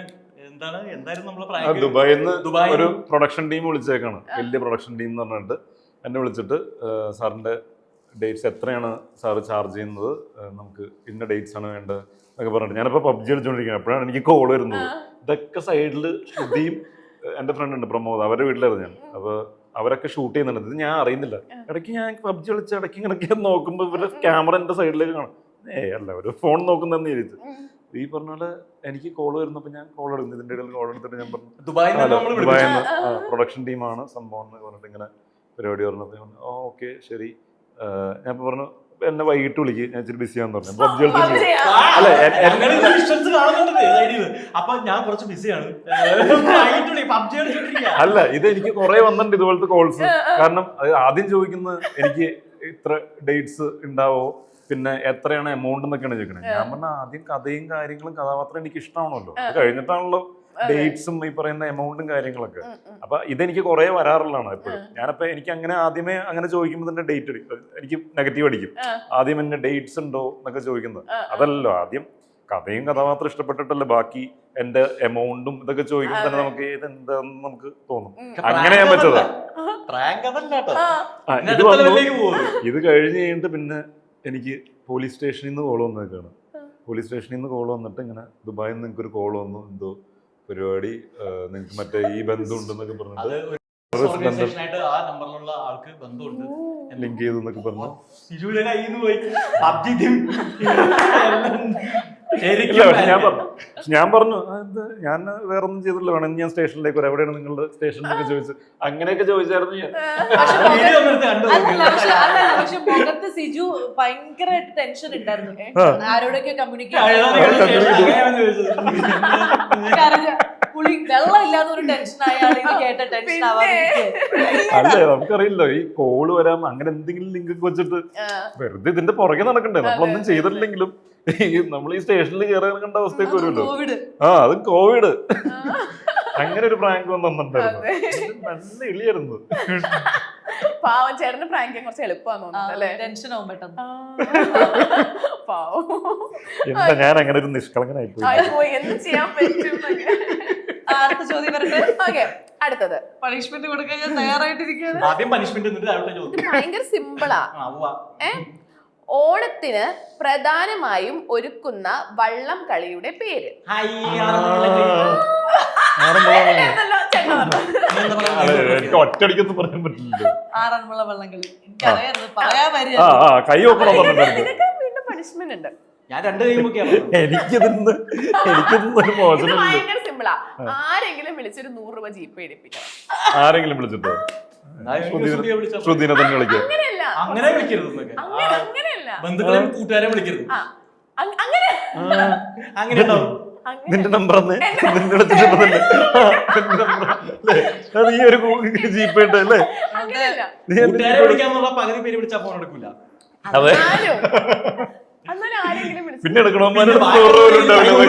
ദുബായിൽ നിന്ന് ഒരു പ്രൊഡക്ഷൻ ടീം വിളിച്ചേക്കാണ്, വലിയ പ്രൊഡക്ഷൻ ടീം എന്ന് പറഞ്ഞിട്ട് എന്നെ വിളിച്ചിട്ട് സാറിന്റെ ഡേറ്റ്സ് എത്രയാണ് സാറ് ചാർജ് ചെയ്യുന്നത്, നമുക്ക് ഇന്ന ഡേറ്റ്സ് ആണ് വേണ്ടത് എന്നൊക്കെ പറഞ്ഞിട്ട് ഞാനിപ്പോൾ പബ്ജി കളിച്ചോണ്ടിരിക്കുന്നത്. അപ്പോഴാണ് എനിക്ക് കോൾ വരുന്നത്. ഇതൊക്കെ സൈഡിൽ ശ്രുതിയും എൻ്റെ ഫ്രണ്ട് ഉണ്ട് പ്രമോദ്, അവരുടെ വീട്ടിലായിരുന്നു ഞാൻ. അപ്പോൾ അവരൊക്കെ ഷൂട്ട് ചെയ്യുന്നുണ്ട്. ഇത് ഞാൻ അറിയുന്നില്ല. ഇടയ്ക്ക് ഞാൻ പബ്ജി കളിച്ച് ഇടയ്ക്ക് നോക്കുമ്പോൾ ഇവരുടെ ക്യാമറ എൻ്റെ സൈഡിലേക്ക് കാണും. അല്ല ഒരു ഫോൺ നോക്കുന്നതെന്ന് വിചാരിച്ചു. ഈ പറഞ്ഞ പോലെ എനിക്ക് കോൾ വരുന്നപ്പോൾ ഞാൻ കോൾ എടുക്കുന്നു. ഇതിൻ്റെ ഇടയിൽ കോൾ എടുത്തിട്ട് ഞാൻ പറഞ്ഞു ദുബായിൽ നിന്ന് പ്രൊഡക്ഷൻ ടീമാണ് സംഭവം എന്ന് പറഞ്ഞിട്ട് ഇങ്ങനെ പരിപാടി പറഞ്ഞപ്പോൾ ഓക്കെ ശരി. ഞാൻ പറഞ്ഞു എന്നെ വൈകിട്ട് വിളിക്കുക, ഞാൻ ഇച്ചിരി ബിസിയാന്ന് പറഞ്ഞു. പബ്ജി അല്ല ഇത് എനിക്ക് കുറെ വന്നിട്ടുണ്ട് ഇതുപോലത്തെ കോൾസ്. കാരണം ആദ്യം ചോദിക്കുന്നത് എനിക്ക് ഇത്ര ഡേറ്റ്സ് ഉണ്ടാവോ, പിന്നെ എത്രയാണ് എമൗണ്ട് എന്നൊക്കെയാണ് ചോദിക്കണത്. ഞാൻ പറഞ്ഞ ആദ്യം കഥയും കാര്യങ്ങളും കഥാപാത്രം എനിക്ക് ഇഷ്ടമാണല്ലോ, അത് കഴിഞ്ഞിട്ടാണല്ലോ ഡേറ്റ്സും ഈ പറയുന്ന എമൗണ്ടും കാര്യങ്ങളൊക്കെ. അപ്പൊ ഇതെനിക്ക് കുറെ വരാറുള്ളതാണ് എപ്പോഴും. ഞാനപ്പോ എനിക്ക് അങ്ങനെ ആദ്യമേ അങ്ങനെ ചോദിക്കുമ്പോൾ തന്നെ ഡേറ്റ് എനിക്ക് നെഗറ്റീവ് അടിക്കും. ആദ്യം എന്നെ ഡേറ്റ്സ് ഉണ്ടോ എന്നൊക്കെ ചോദിക്കുന്നത്. അതല്ലല്ലോ, ആദ്യം കഥയും കഥാപാത്രം ഇഷ്ടപ്പെട്ടിട്ടല്ലേ ബാക്കി എന്റെ എമൗണ്ടും ഇതൊക്കെ ചോദിക്കുമ്പോൾ തന്നെ നമുക്ക് ഇതെന്താന്ന് നമുക്ക് തോന്നും. അങ്ങനെ ഞാൻ വെച്ചതാ. ഇത് കഴിഞ്ഞ് കഴിഞ്ഞിട്ട് പിന്നെ എനിക്ക് പോലീസ് സ്റ്റേഷനിൽ നിന്ന് കോൾ വന്നേക്കാണ്. പോലീസ് സ്റ്റേഷനിൽ നിന്ന് കോൾ വന്നിട്ട് ഇങ്ങനെ ദുബായിൽ നിന്ന് നിങ്ങൾക്കൊരു കോൾ വന്നു, എന്തോ പരിപാടി നിങ്ങൾക്ക് മറ്റേ ഈ ബന്ധം ഉണ്ടെന്നൊക്കെ പറഞ്ഞിട്ട് ലിങ്ക് ചെയ്തു എന്നൊക്കെ പറഞ്ഞു. ഞാൻ പറഞ്ഞു ഞാൻ വേറെ ഒന്നും ചെയ്തില്ല, വേണമെങ്കിൽ ഞാൻ സ്റ്റേഷനിലേക്ക് വരാം, എവിടെയാണ് നിങ്ങളുടെ സ്റ്റേഷനിലൊക്കെ ചോദിച്ചു. അങ്ങനെയൊക്കെ ചോദിച്ചായിരുന്നു ഞാൻ. പക്ഷെ മുഖത്ത് സിജു ഭയങ്കരമായിട്ട് ടെൻഷൻ ഉണ്ടായിരുന്നു. ആരോടൊക്കെ കമ്മ്യൂണിക്കേറ്റ് വെള്ളം ഇല്ലാത്ത ഒരു ടെൻഷൻ ആയാലും കേട്ട ടെൻഷൻ അല്ലേ. നമുക്കറിയില്ല ഈ കോള് വരാം, അങ്ങനെ എന്തെങ്കിലും ലിങ്ക് ഒക്കെ വെച്ചിട്ട് വെറുതെ ഇതിന്റെ പുറകെ നടക്കണ്ടേ. നമ്മളൊന്നും ചെയ്തിട്ടില്ലെങ്കിലും നമ്മൾ ഈ സ്റ്റേഷനിൽ കയറാൻ കണ്ട അവസ്ഥയൊക്കെ വരുമല്ലോ. അത് കോവിഡ്. അങ്ങനെ ഒരു പ്രാങ്ക് വന്നിട്ടുണ്ടായിരുന്നു, നല്ല ഇളിയായിരുന്നു. പാവം ചേട്ടന് പ്രാങ്ക് കുറച്ച് എളുപ്പമാണെന്ന് തോന്നുന്നു അല്ലേ? ടെൻഷൻ ആവും പെട്ടെന്ന്. പാവം എന്താ ഞാൻ അങ്ങനെ ഒരു നിഷ്കളങ്കനായി പോയി, എന്ത് ചെയ്യാൻ പറ്റും. അടുത്ത ചോദ്യം വരട്ടെ. ഓക്കെ, അടുത്തത് പണിഷ്മെന്റ് കൊടുക്കാൻ ഞാൻ തയ്യാറായിട്ടിരിക്കുകയാണ്. ഭയങ്കര സിമ്പിളാ. ഓണത്തിന് പ്രധാനമായും ഒരുക്കുന്ന വള്ളം കളിയുടെ പേര്. എനിക്ക് ഒറ്റടിക്കൊന്നും പറയാൻ പറ്റില്ലല്ലോ. ആറന്മുള വള്ളംകളി എനിക്കറിയായിരുന്നു, പറയാൻ വരിക. കൈ വെക്കണം. വീണ്ടും പണിഷ്മെന്റ് ഉണ്ട്. ഞാൻ 2 കൈമൊക്കെയാണ്. എനിക്കിതൊന്നും ഒരു മോശം. ഭയങ്കര സിമ്പിളാ. ആരെങ്കിലും വിളിച്ചൊരു 100 രൂപ ജീപ്പ് എടുപ്പിക്കണം. ആരെങ്കിലും വിളിച്ചിട്ടോ? ശ്രുതിനെ തന്നെ വിളിക്കാം. അങ്ങനെ വിളിക്കരുത്, അങ്ങനെയല്ല, ബന്ധുക്കളെയും കൂട്ടുകാരെ വിളിക്കരുത്. അങ്ങനെ അങ്ങനെ ഉണ്ടാവും. നിന്റെ നമ്പർ തന്നെ നിന്നെ വിളിച്ചിട്ട് തന്നെ അത് ഈ ഒരു ജീപ്പ് ഉണ്ട് അല്ലേ? അങ്ങനെയല്ല. കൂട്ടുകാരെ വിളിക്കാന്നുള്ള പകുതി പേര് വിളിച്ചാൽ ഫോൺ എടുക്കൂല. അതെ, എന്നാലും ആരെങ്കിലും വിളിച്ചു പിന്നെ എടുക്കണമാർക്ക് 100 രൂപ ഉണ്ടാവില്ല.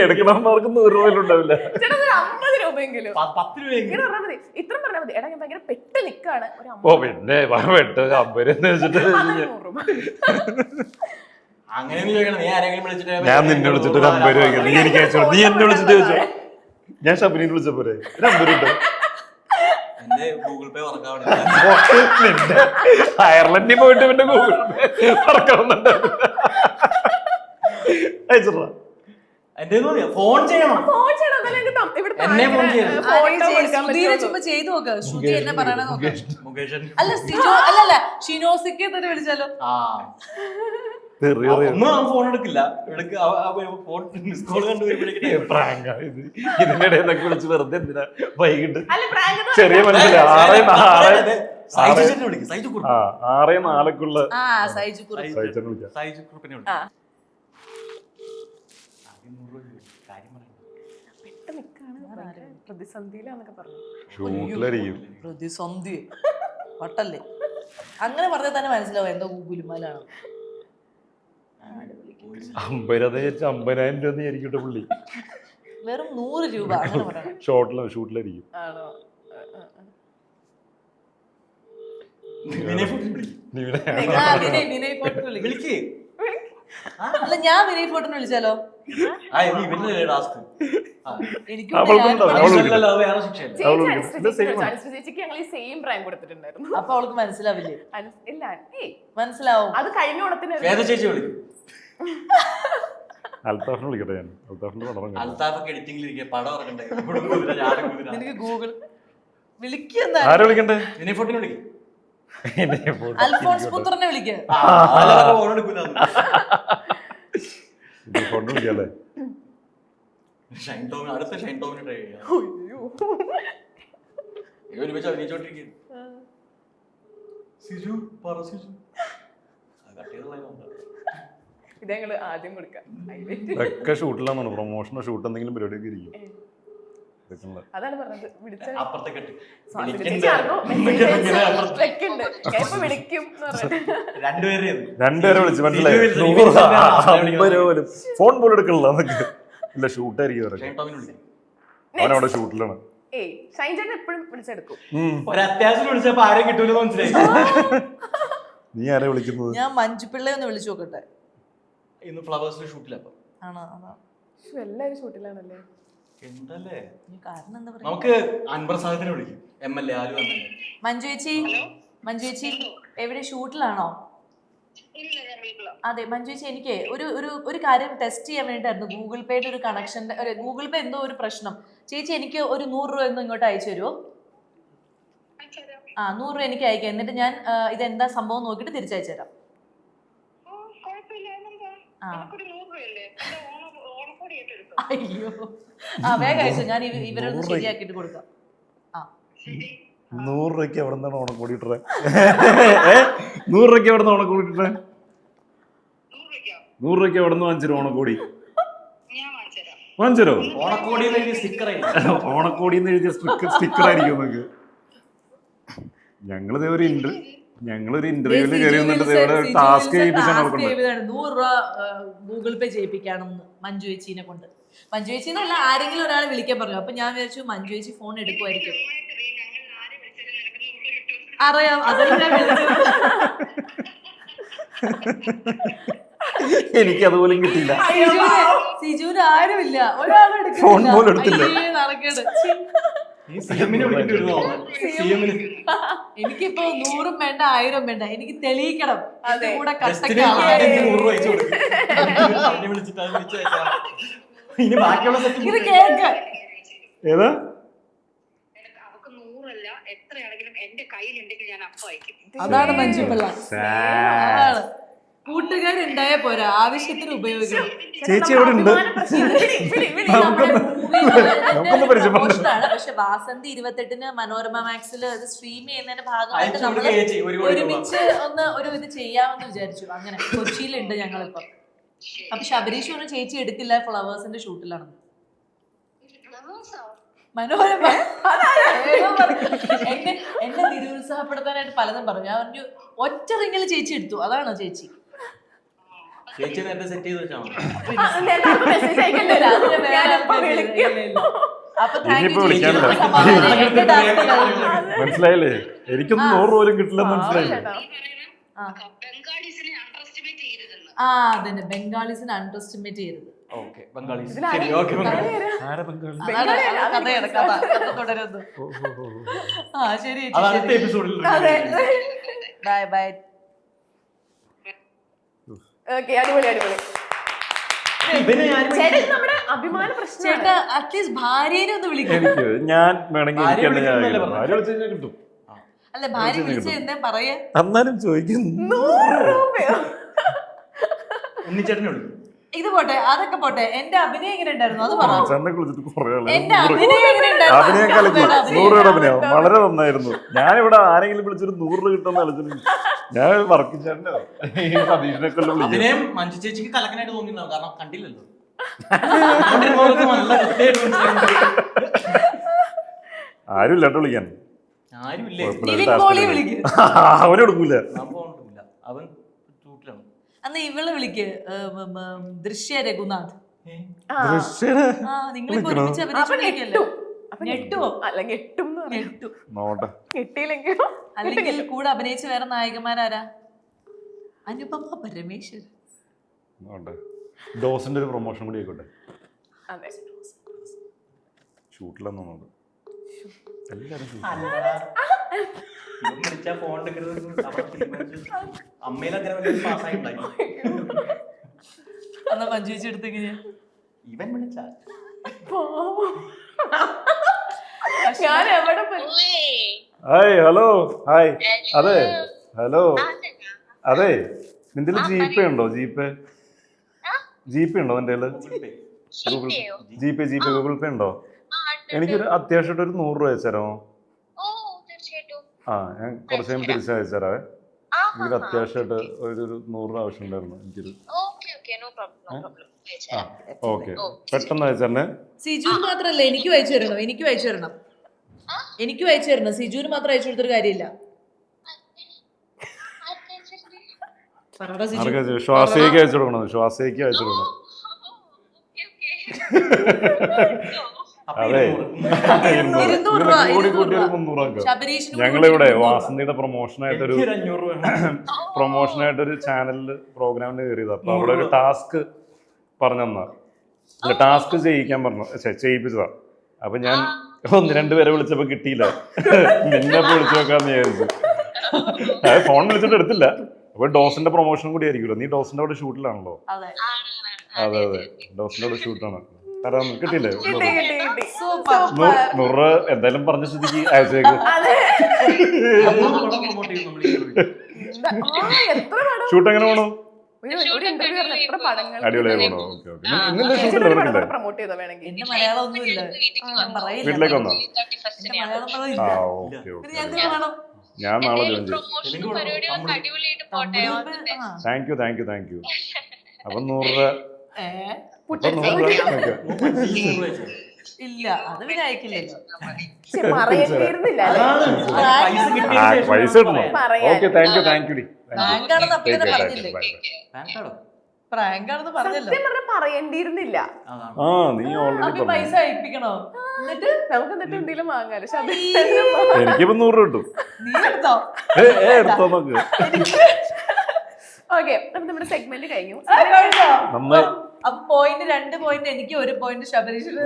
എടുക്കണമാർക്ക് 100 രൂപ ഉണ്ടാവില്ല. ചേട്ടാ ഒരു 50 രൂപയെങ്കിലും 10 രൂപയെങ്കിലും. ഇങ്ങനെ പറഞ്ഞാൽ മതി. ഇത്ര പറഞ്ഞാൽ മതി. എടാ ഞാൻ ഭയങ്കര പെട്ട് നിക്കാണ്, ഒരു ഓ പിന്നെ വെട്ട് 50 എന്ന് വെച്ചിട്ട് 100 രൂപ. അങ്ങനെയൊന്നും ചോദിക്കണം. നീ ആരെങ്കിലും വിളിച്ചിട്ട് ഞാൻ നിന്നെ വിളിച്ചിട്ട് ഒരു 50 രൂപ നീ എനിക്ക് അയച്ചോ. നീ എന്നെ വിളിച്ചിട്ട് ചോദിച്ചോ. ഞാൻ ഷബിനെ വിളിച്ച പോരെ, ഒരു 50 രൂപ. എന്റെ ഗൂഗിൾ പേ വർക്കാവണം. അയർലൻഡിൽ പോയിട്ട് പിന്നെ ഗൂഗിൾ പേ വർക്കാവുന്നുണ്ട്. അയച്ചിട്ടാ എന്റെ ഫോൺ ചെയ്യണം. ഫോൺ ചെയ്യണം. എന്നാലേ എനിക്ക് ഇവിടുത്തെ എന്നെ ഫോൺ ചെയ്യണം. ഫോട്ടോ കൊടുക്കാൻ ശ്രുതിയെ പറ്റുള്ളൂ. ചുമ്മാ ചെയ്തു നോക്ക്. ശ്രുതി എന്നെ പറയണ നോക്ക്. മുകേഷൻ. അല്ല സിജോ അല്ലല്ല ഷിനോസിക്ക് തന്നെ വിളിച്ചാലോ? ആ ഒന്നും അവൻ ഫോൺ എടുക്കില്ല. ഫോൺ മിസ് കോൾ കണ്ടുവരുമ്പോഴേക്കും ഇതിന്റെ ഇടയിൽ നിന്നൊക്കെ വിളിച്ച് വെറുതെ എന്തിനാ വൈകിട്ട് അല്ല പ്രാങ്ക് എന്ന് ചെറിയ മനസ്സിലായി 6:04 വിളിക്കും. സൈജു ആ 6:04 ആ സൈജു കുറുപ്പ്. സൈച്ചനെ വിളിക്കാം. സൈജു കുറിപ്പിനെ ആ. വിളിക്കും. പെട്ട് നിക്കാണ്, ഭയങ്കര പ്രതിസന്ധിയിലാന്നൊക്കെ പറഞ്ഞു. ഷൂട്ടിലായിരിക്കും. പ്രതിസന്ധി വട്ടല്ലേ അങ്ങനെ പറഞ്ഞാൽ തന്നെ മനസ്സിലാവും എന്തോ ഗുലുമാലാണ്. 50,000 രൂപ ആയിരിക്കട്ടെ പുള്ളി. വെറും 100 രൂപ അങ്ങനെ പറയണം. ഷൂട്ടിലായിരിക്കും. ആണോ? വിനയ് ഫോട്ടിനെ വിളിക്കും. വിനയ് ഫോട്ടോ വിളിക്കും. വിളിക്ക്. അല്ല ഞാൻ വിനയ് ഫോട്ടോനെ വിളിച്ചാലോ? ഇവന്റെ ടാസ്ക്. എനിക്ക് അല്ലല്ലോ, അത് വേറെ ശിക്ഷയല്ല. ചേച്ചി അനുശ്രീ ചേച്ചിക്ക് ഞങ്ങൾ ഈ സെയിം പ്രായം കൊടുത്തിട്ടുണ്ടായിരുന്നു. അപ്പൊ അവൾക്ക് മനസ്സിലാവില്ലേ? ഇല്ല മനസ്സിലാവും. അത് കഴിഞ്ഞ ഓണത്തിന് വേദ ചേച്ചി വിളിക്കും. അൽത്താഫിനെ വിളിക്കട്ടെ ഞാൻ. അൽത്താഫിന്റെ പടം കണ്ടു. അൽത്താഫൊക്കെ എഡിറ്റിംഗിൽ ഇരിക്കുക, പടം ഇറക്കണ്ടേ. നിനക്ക് ഗൂഗിൾ വിളിക്കുന്ന ആരെ വിളിക്കണ്ടേ? വിനയ് ഫോട്ടിനെ വിളിക്കും. അൽഫോൺസ് പുത്രനെ വിളിക്ക. ഫോൺ എടുക്കൂല. ഫോൺ വിളിക്കല്ലേ? ഷൈൻ ടോമിന് അടുത്ത ഷൈൻ ടോമിന് ട്രൈ ചെയ്യാം. ഒരുമിച്ച് അഭിനയിച്ചോണ്ടിരിക്കും. സിജു പറ സിജു. ഇത് ഞങ്ങള് ആദ്യം കൊടുക്കാം. ഒക്കെ ഷൂട്ടിലാണെന്ന് പ്രൊമോഷനോ ഷൂട്ട് എന്തെങ്കിലും പരിപാടിയൊക്കെ ഇരിക്കും. അതാണ് പറഞ്ഞത്. വിളിച്ച അപ്പുറത്തെ കെട്ടി ചേച്ചി അറിഞ്ഞോ? മെസ്സേജ് വെക്കുന്നുണ്ട്. ഞാൻ ഇപ്പൊ വിളിക്കും എന്ന് പറഞ്ഞിട്ട് രണ്ടുപേരെ വിളിച്ചു മനസ്സിലായി. 50 രൂപ പോലും ഫോൺ പോലും എടുക്കണില്ല എന്നൊക്കെ. ഇല്ല ഷൂട്ടായിരിക്കും. അവനവിടെ ഷൂട്ടിലാണ്. ഏയ് ഷൈൻ ചേട്ടൻ എപ്പോഴും വിളിച്ചെടുക്കും. ഒരത്യാവശ്യം വിളിച്ചപ്പോ ആരെയും കിട്ടൂല മനസ്സിലായി. നീ ആരെ വിളിക്കുന്നത്? ഞാൻ മഞ്ജുപിള്ളയെ ഒന്ന് വിളിച്ചു നോക്കട്ടെ. ഇന്ന് ഫ്ലവേഴ്സിൽ ഷൂട്ടിലപ്പോ ആണോ? അതാ എല്ലാരും ഷൂട്ടിലാണല്ലേ. എന്തല്ലേ കാരണം എന്താ പറയാ? നമുക്ക് അൻവർ സാഹിബിനെ വിളിക്കും. MLA aloo MLA. മഞ്ജു ചേച്ചി എവിടെ ഷൂട്ടിലാണോ? അതെ മഞ്ജു ചേച്ചി, എനിക്ക് ഒരു കാര്യം ടെസ്റ്റ് ചെയ്യാൻ വേണ്ടിയിട്ടായിരുന്നു. ഗൂഗിൾ പേയുടെ ഒരു കണക്ഷൻ്റെ ഗൂഗിൾ പേ എന്തോ ഒരു പ്രശ്നം. ചേച്ചി എനിക്ക് ഒരു 100 രൂപ ഒന്നും ഇങ്ങോട്ട് അയച്ചു തരുമോ? ആ 100 രൂപ എനിക്ക് അയക്കാം. എന്നിട്ട് ഞാൻ ഇതെന്താ സംഭവം നോക്കിയിട്ട് തിരിച്ചയച്ചു തരാം. ആ അയ്യോ ആ വേഗം അയച്ചു. ഞാൻ ഇവരൊന്ന് ശരിയാക്കിയിട്ട് കൊടുക്കാം. ആ 100 രൂപയ്ക്ക് എവിടെ നിന്നാണ് ഓണക്കോടി ഇട്ടേ? 100 രൂപയ്ക്ക് എവിടെ നിന്ന് ഓണക്കോടി ഇട്ടേ? 100 രൂപയ്ക്ക് എവിടെ നിന്ന് വാങ്ങിച്ചു ഓണക്കോടി? വാങ്ങിച്ചോ? ഓണക്കോടിന്ന് എഴുതിയ സ്റ്റിക്കർ ആയിരിക്കും നമുക്ക്. ഞങ്ങളൊരു ഇന്റർവ്യൂവിൽ കയറി വന്നിട്ട് ടാസ്ക് ചെയ്യിപ്പിച്ചാണ് 100 രൂപ ഗൂഗിൾ പേ ചെയ്യിപ്പിക്കാണെന്ന് മഞ്ജു ചേച്ചീനെ കൊണ്ട്. മഞ്ജു ചേച്ചിന്നല്ല, ആരെങ്കിലും ഒരാളെ വിളിക്കാൻ പറഞ്ഞു. അപ്പൊ ഞാൻ വിചാരിച്ചു മഞ്ജു ചേച്ചി ഫോൺ എടുക്കുമായിരിക്കും. അറിയാം, അതെല്ലാം എനിക്ക് അതുപോലും കിട്ടിയില്ല. സിജുവിന് ആരുമില്ല, ഒരാളും ഫോൺ പോലും എടുത്തില്ല. എനിക്കിപ്പോ 100 വേണ്ട 1000 വേണ്ട, എനിക്ക് തെളിയിക്കണം. കൂടെ ഇത് കേക്ക്. ഏതാ അതാണ് മഞ്ജുപിള്ള. അതാണ് കൂട്ടുകാരുണ്ടായ പോരാ, ആവശ്യത്തിന് ഉപയോഗിക്കണം. ചേച്ചി എവിടെ ഉണ്ട്? പക്ഷെ വാസന്തി 28-ന് മനോരമ മാക്സിൽ ഇത് സ്ട്രീം ചെയ്യുന്നതിന്റെ ഭാഗമായിട്ട് നമ്മൾ ഒരുമിച്ച് ഒന്ന് ഇത് ചെയ്യാമെന്ന് വിചാരിച്ചു. അങ്ങനെ കൊച്ചിയിലുണ്ട് ഞങ്ങളിപ്പം. അപ്പൊ ശബരീഷ് പറഞ്ഞു ചേച്ചി എടുക്കില്ല ഫ്ലവേഴ്സിന്റെ ഷൂട്ടിലാണ്. മനോരമ എന്നെ നിരുത്സാഹപ്പെടുത്താനായിട്ട് പലതും പറഞ്ഞു. ഞാൻ പറഞ്ഞു ഒറ്റ റിങ്ങിൽ ചേച്ചി എടുത്തു, അതാണോ ചേച്ചി? ചേച്ചി നേരത്തെ സെറ്റ് ചെയ്ത് വെച്ചാണോ? അപ്പൊ മനസ്സിലായില്ലേ? എനിക്കൊന്നും 100 പോലും കിട്ടില്ലെന്ന് മനസ്സിലായില്ലേ? ആ അതന്നെ, ബംഗാളീസിനെ അണ്ടർ എസ്റ്റിമേറ്റ് ചെയ്യരുത്. Okay, Bengalis. ശരി, ഓക്കെ, ബംഗാളി. ആരാ ബംഗാളി? കഥയാണ്, കഥ തുടരുന്നു. ആ ശരി, അത് അടുത്ത എപ്പിസോഡിൽ ബൈ ബൈ. ഓക്കെ, അടിപൊളി അടിപൊളി. ചേട്ടൻ നമ്മുടെ അഭിമാന പ്രശ്നം. ചേട്ടാ അറ്റ്ലീസ്റ്റ് ഭാര്യനെ ഒന്ന് വിളിക്കും. എനിക്ക് ഞാൻ വേണമെങ്കിൽ ഭാര്യ എനിക്ക് വിളിക്കുന്നതല്ലേ തന്നെ ഭാര്യ വിളിച്ചു കഴിഞ്ഞാൽ കിട്ടും. അല്ല ഭാര്യ വിളിച്ച എന്താ പറയാ? എന്നാലും ചോദിക്കുന്നു 100 രൂപയോ? ഉണ്ണിച്ചേട്ടനെ വിളിക്കും. ഇത് പോട്ടെ, അതൊക്കെ പോട്ടെ. എന്റെ അഭിനയം എങ്ങനെ ഉണ്ടായിരുന്നു അത് പറ. ചേട്ടനെ വിളിച്ചിട്ട് കുറെ എന്റെ അഭിനയം എങ്ങനെ ഉണ്ടായിരുന്നു? അഭിനയം കളിക്കും. 100 രൂപയുടെ അഭിനയം വളരെ നന്നായിരുന്നു. ഞാനിവിടെ ആരെങ്കിലും വിളിച്ചൊരു 100 രൂപ കിട്ടുന്ന കളിച്ചിട്ടുണ്ട്. ഞാൻ വർക്ക് ചേട്ടനോ ഈ സതീഷിനൊക്കെ വിളിക്കും. അഭിനയം മഞ്ജു ചേച്ചിക്ക് കലക്കനായിട്ട് തോന്നിയിട്ടുണ്ടാവും, കാരണം കണ്ടില്ലല്ലോ. ആരും ഇല്ലാട്ടോ വിളിക്കാൻ. ആരുമില്ലേ? നിവിൻ പോളി വിളിക്കും. അവനെടുക്കൂല. അവൻ ചൂട്ടിലാണ്. അന്ന് ഇവള് വിളിക്ക്, ദൃശ്യ രഘുനാഥ്. നിങ്ങൾ ഒരുമിച്ച് അഭിനയിച്ചോ? ഞെട്ടുവോ? അല്ല ഞെട്ടും ഞെട്ടു. ഞെട്ടിയില്ലെങ്കിലോ? അല്ലെങ്കിൽ കൂടെ അഭിനയിച്ച വേറെ നായകന്മാരാരാ? അനുപമ പരമേശ്വരൻ. ഡോസിന്റെ ഒരു പ്രൊമോഷൻ കൂടി ആയിക്കോട്ടെ. അതെ, ഷൂട്ടിലെന്നുണ്ട് എല്ലാരും. അന്ന് മഞ്ജു ചേച്ചി എടുത്തേക്ക് ഇവൻ വിളിച്ച ഞാൻ എവിടെ ഹായ്, ഹലോ, ഹായ്. അതെ, ഹലോ, അതെ. നിന്റെ ജിപേ ഉണ്ടോ? ജിപേ ഉണ്ടോ നിന്റെ? ജിപേ ഗൂഗിൾ പേ ഉണ്ടോ? എനിക്കൊരു അത്യാവശ്യമായിട്ട് ഒരു 100 രൂപ അയച്ചുതരാമോ? ആ, ഞാൻ കുറച്ച് കഴിയുമ്പോൾ തിരിച്ച് അയച്ചുതരാവേ. എനിക്ക് അത്യാവശ്യമായിട്ട് ഒരു 100 രൂപ ആവശ്യം ഉണ്ടായിരുന്നു. എനിക്കൊരു ഓക്കെ, പെട്ടെന്ന് അയച്ചേ. സിജുവിന് മാത്രല്ല എനിക്കും അയച്ചു തരണം. എനിക്കും അയച്ചു തരണം. സിജുവിന് മാത്രം അയച്ചു കൊടുത്തൊരു കാര്യമില്ല. ശ്വാസയ്ക്ക് അയച്ചു കൊടുക്കണം. ശ്വാസയ്ക്ക് അയച്ചു കൊടുക്കണം. അതെ, 200 ഞങ്ങളിവിടെ വാസന്തിയുടെ പ്രൊമോഷനായിട്ടൊരു ചാനലില് പ്രോഗ്രാമിന് കയറിയത്. അപ്പൊ അവിടെ ഒരു ടാസ്ക് പറഞ്ഞ ടാസ്ക് ചെയ്യിക്കാൻ ചെയ്യിപ്പിച്ചതാ. അപ്പൊ ഞാൻ 1-2 പേരെ വിളിച്ചപ്പോ കിട്ടിയില്ല. നിന്നെ വിളിച്ചു നോക്കാന്ന് വിചാരിച്ചു. ഫോൺ വിളിച്ചിട്ട് എടുത്തില്ല. അപ്പൊ ഡോസിന്റെ പ്രൊമോഷൻ കൂടി ആയിരിക്കുമല്ലോ. നീ ഡോസിന്റെ അവിടെ ഷൂട്ടിലാണല്ലോ. അതെ അതെ, ഡോസിന്റെ അവിടെ ഷൂട്ടാണ്. കിട്ടിയില്ലേ? 100 100 എന്തായാലും പറഞ്ഞ സ്ഥിതിക്ക് അയച്ചേക്ക്. ഷൂട്ട് എങ്ങനെ പോണോ? അടിപൊളിയായി പോണോ? Okay okay. ഇന്നലെ ഷൂട്ടിൽ എന്റെ മലയാളം ഒന്നുമില്ല. വീട്ടിലേക്ക് വന്നോ? ആ, ഓക്കെ ഓക്കെ. ഞാൻ നാളെ ജോയിൻ ചെയ്യും. Thank you. അപ്പൊ 100 രൂപ ഇല്ല, അത് പിന്നെ അയക്കില്ലല്ലോ. പൈസ കിട്ടണോ? Okay, thank you. പ്രാങ്കാണെന്ന് അപ്പഴേ പറഞ്ഞില്ലേ? പ്രാങ്കാണെന്ന് പറഞ്ഞല്ലോ. പറയേണ്ടിയിരുന്നില്ല. ആ, നീ ഓൾറെഡി പൈസ അയപ്പിക്കണോ? എന്നിട്ട് നമുക്ക് എന്തെങ്കിലും വാങ്ങാലോ. എനിക്കിപ്പോ 100 രൂപ കിട്ടും. നീ എടുത്തോ? എടുത്തോ നോക്ക്. ഓക്കെ, അപ്പൊ നമ്മുടെ സെഗ്മെന്റ് കഴിഞ്ഞു. നന്നായി. അപ്പൊ പോയിന്റ് 2 പോയിന്റ് എനിക്ക്, 1 പോയിന്റ് ശബരീഷിന്.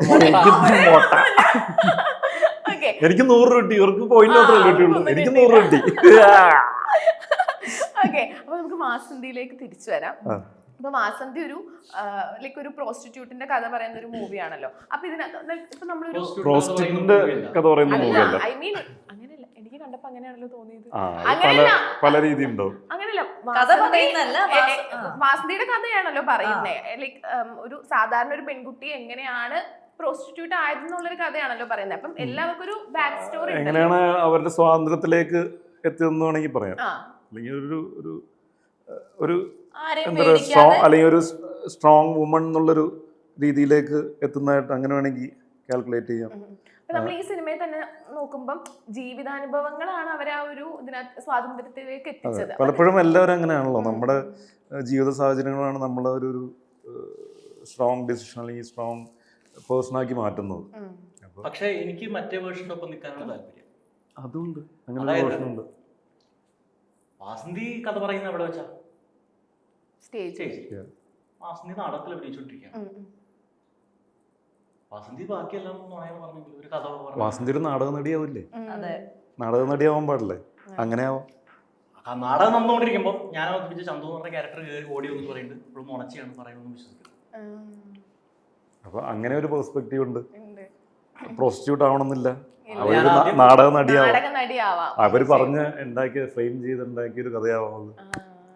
എനിക്ക് 100 രൂപ കിട്ടി. ഇവർക്ക് പോയിന്റ് മാത്രമേ കിട്ടിയുള്ളൂ. എനിക്ക് 100 രൂപ കിട്ടി. ഓക്കെ, അപ്പൊ നമുക്ക് വാസന്തിയിലേക്ക് തിരിച്ചു വരാം. അപ്പൊ വാസന്തി ഒരു ഒരു പ്രോസ്റ്റിറ്റ്യൂട്ടിന്റെ കഥ പറയുന്ന ഒരു മൂവിയാണല്ലോ. അപ്പൊ ഇതിനകത്ത് ഇപ്പൊ നമ്മളൊരു പ്രോസ്റ്റിറ്റ്യൂട്ടിന്റെ കഥ പറയുന്ന മൂവിയല്ല. ഐ മീൻ അങ്ങനെയല്ല, എനിക്ക് കണ്ടപ്പോ അങ്ങനെയാണല്ലോ തോന്നിയത്. പല രീതിയുണ്ടോ? അങ്ങനെയല്ല, വാസന്തിയുടെ കഥയാണല്ലോ പറയുന്നേ. ലൈക്ക് ഒരു സാധാരണ ഒരു പെൺകുട്ടി എങ്ങനെയാണ് പ്രോസ്റ്റിറ്റ്യൂട്ട് ആയതെന്നുള്ളൊരു കഥയാണല്ലോ പറയുന്നത്. അപ്പം എല്ലാവർക്കും ഒരു ബാക്ക് സ്റ്റോറി, എങ്ങനെയാണ് അവരുടെ സ്വാതന്ത്ര്യത്തിലേക്ക് എത്തിയെന്ന് വേണമെങ്കിൽ പറയാം. അല്ലെങ്കിൽ ഒരു ആരെയും എന്താ പറയുക പേടിക്കാതെ സ്ട്രോങ് അല്ലെങ്കിൽ ഒരു സ്ട്രോങ് വുമൺ എന്നുള്ളൊരു രീതിയിലേക്ക് എത്തുന്നതായിട്ട് അങ്ങനെ വേണമെങ്കിൽ കാൽക്കുലേറ്റ് ചെയ്യാം. അപ്പൊ നമ്മൾ ഈ സിനിമയിൽ തന്നെ നോക്കുമ്പം ജീവിതാനുഭവങ്ങളാണ് അവരെ ആ ഒരു ഇതിനകത്ത് സ്വാതന്ത്ര്യത്തിലേക്ക് എത്തിച്ചത്. പലപ്പോഴും എല്ലാവരും അങ്ങനെയാണല്ലോ, നമ്മുടെ ജീവിത സാഹചര്യങ്ങളാണ് നമ്മളെ ഒരു സ്ട്രോങ് ഡിസിഷൻ അല്ലെങ്കിൽ സ്ട്രോങ് പേഴ്സണാക്കി മാറ്റുന്നത്. പക്ഷെ എനിക്ക് മറ്റേ വേർഷൻ്റെ ഒപ്പം നിൽക്കാനാണ് താല്പര്യം. അതുകൊണ്ട് അങ്ങനെ ഒരു വേർഷൻ ഉണ്ട്. വാസന്തി കഥ പറയുന്ന എവിടെ വെച്ചാ? സ്റ്റേജ്. വാസന്തി നാടകത്തിൽ അഭിനയിച്ചോണ്ടിരിക്കുകയാണ്. വാസന്തി ബാക്കിയെല്ലാം നുണയെന്ന് പറഞ്ഞെങ്കിൽ ഒരു കഥ വാസന്തി ഒരു നാടക നടിയാവില്ലേ? അതെ, നാടക നടിയാവാൻ പാടില്ലേ? അങ്ങനെ ആവാം. ആ നാടകം നടന്നുകൊണ്ടിരിക്കുമ്പോൾ ഞാൻ അവതരിപ്പിച്ച ചന്തു എന്ന് പറഞ്ഞ ക്യാരക്ടർ കയറി ഓടി എന്ന് പറയുന്നുണ്ട്. ഇപ്പോൾ മുണച്ചിയാണ് പറയുന്നത് വിശ്വസിക്കുന്നത്. അപ്പൊ അങ്ങനെ ഒരു പെർസ്പെക്റ്റീവ് ഉണ്ട്. പ്രോസ്റ്റിറ്റ്യൂട്ട് ആവണമെന്നില്ല, അവരൊരു നാടക നടിയാവാം. അവര് പറഞ്ഞ് ഉണ്ടാക്കിയ ഫ്രെയിം ചെയ്ത് ഉണ്ടാക്കിയ ഒരു കഥയാവാം.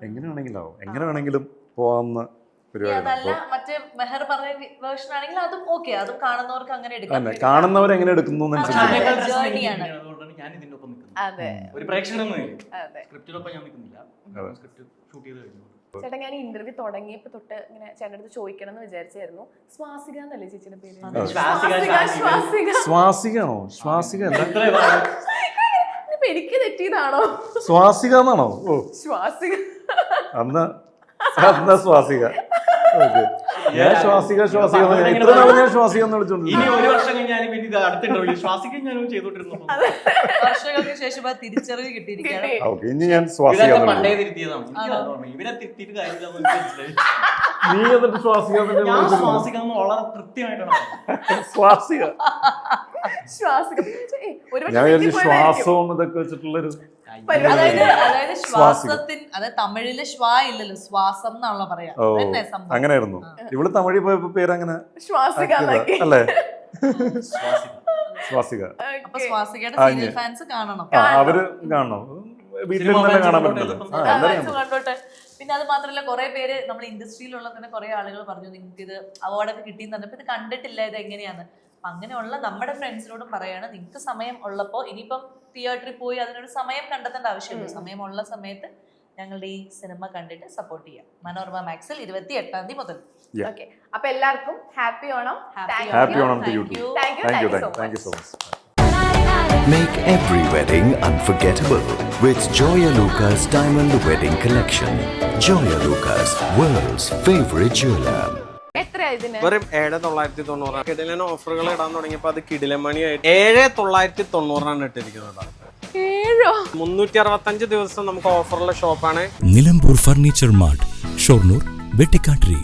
എങ്ങനെ വേണമെങ്കിലും ആവും, എങ്ങനെ വേണമെങ്കിലും പോവാവുന്ന അതല്ല മറ്റേ മെഹർ പറഞ്ഞ വേർഷൻ ആണെങ്കിൽ അതും ഓക്കെ, അതും കാണുന്നവർക്ക് അങ്ങനെ എടുക്കാം. കാണുന്നവർ എങ്ങനെ എടുക്കുന്നു അതുകൊണ്ടാണ് ഞാൻ ഇതിന്റെ ഒപ്പം നിൽക്കുന്നത്. ഒരു പ്രേക്ഷകനെന്ന് സ്ക്രിപ്റ്റിനൊപ്പം ഞാൻ നിൽക്കുന്നില്ല. സ്ക്രിപ്റ്റ് ഷൂട്ട് ചെയ്ത് കഴിഞ്ഞു. ചേട്ടാ, ഞാൻ ഇന്റർവ്യൂ തുടങ്ങിയപ്പോ തൊട്ട് ഇങ്ങനെ ചേട്ടൻ്റെ അടുത്ത് ചോദിക്കണം എന്ന് വിചാരിച്ചായിരുന്നു. സ്വാസിക എന്നല്ലേ ചേച്ചിയുടെ പേര്? സ്വാസികയാണോ? സ്വാസിക എനിക്ക് തെറ്റിയതാണോ? സ്വാസിക എന്നാണോ? ഓ, സ്വാസിക അന്ന് സ്വാസിക. ഞാൻ ശ്വാസിക ഇത്ര നാളെ ഞാൻ ശ്വാസിക എന്ന് വിളിച്ചോണ്ട്. ഇനി ഒരു വർഷം കഴിഞ്ഞാലും പിന്നെ അടുത്ത ഇന്റർവ്യൂ ശ്വാസിക്കാൻ ഞാനും ചെയ്തോണ്ടിരുന്നു. വർഷങ്ങൾക്ക് ശേഷം തിരിച്ചറിവ് കിട്ടിയിരിക്കുകയാണ്. ഓക്കെ, ഇനി ഞാൻ സ്വാസിക പണ്ടേ തിരുത്തിയതാണ്. ഇവരെ തിരുത്തിയിട്ട് കാര്യമില്ല. നീ എന്നിട്ട് സ്വാസിക ഞാൻ സ്വാസിക വളരെ കൃത്യമായിട്ടാണ് സ്വാസിക. ഞാൻ വിചാരിച്ചു ശ്വാസവും ഇതൊക്കെ വെച്ചിട്ടുള്ളൊരു അതായത് ശ്വാസത്തിന്, അതായത് തമിഴില് ശ്വാ ഇല്ലല്ലോ, ശ്വാസം എന്നാണല്ലോ പറയാ. അങ്ങനെയായിരുന്നു. ഇവിടെ തമിഴിൽ പോയപ്പോ പേരങ്ങനെ അല്ലേ? സ്വാസിക. അപ്പൊ സ്വാസികയുടെ സീരിയൽ ഫാൻസ് കാണണം. അവര് കാണണം, വീട്ടിൽ തന്നെ കാണാൻ പറ്റുമല്ലോ. കണ്ടോട്ടെ. പിന്നെ അത് മാത്രമല്ല, കുറെ പേര് നമ്മൾ ഇൻഡസ്ട്രിയിലുള്ള തന്നെ കുറെ ആളുകൾ പറഞ്ഞു നിങ്ങൾക്ക് ഇത് അവാർഡൊക്കെ കിട്ടിയെന്ന് പറഞ്ഞപ്പോൾ ഇത് കണ്ടിട്ടില്ല, ഇത് എങ്ങനെയാന്ന്. അങ്ങനെയുള്ള നമ്മുടെ ഫ്രണ്ട്സിനോടും പറയാണ്, നിങ്ങൾക്ക് സമയം ഉള്ളപ്പോൾ, ഇനിയിപ്പം തിയേറ്ററിൽ പോയി അതിനൊരു സമയം കണ്ടെത്തേണ്ട ആവശ്യമില്ല, സമയമുള്ള സമയത്ത് ഞങ്ങളുടെ ഈ സിനിമ കണ്ടിട്ട് സപ്പോർട്ട് ചെയ്യാം. മനോരമ മാക്സിൽ 28 മുതൽ. ഓക്കെ, അപ്പൊ എല്ലാവർക്കും happy Onam. Happy Onam to you. Thank you so much. Make every wedding unforgettable with Joya Lucas Diamond Wedding Collection. Joya Lucas, world's favorite jeweler. വെറും 7,990. കിടിലൻ ഓഫറുകൾ ഇടാൻ തുടങ്ങിയപ്പോൾ അത് കിടിലമണിയായിട്ട് 7,990 ഇട്ടിരിക്കുന്നത്. 365 ദിവസം നമുക്ക് ഓഫറുള്ള ഷോപ്പാണ് നിലമ്പൂർ ഫർണിച്ചർ മാർട്ട്, ഷൊർണൂർ, വെട്ടിക്കാട്ടിരി.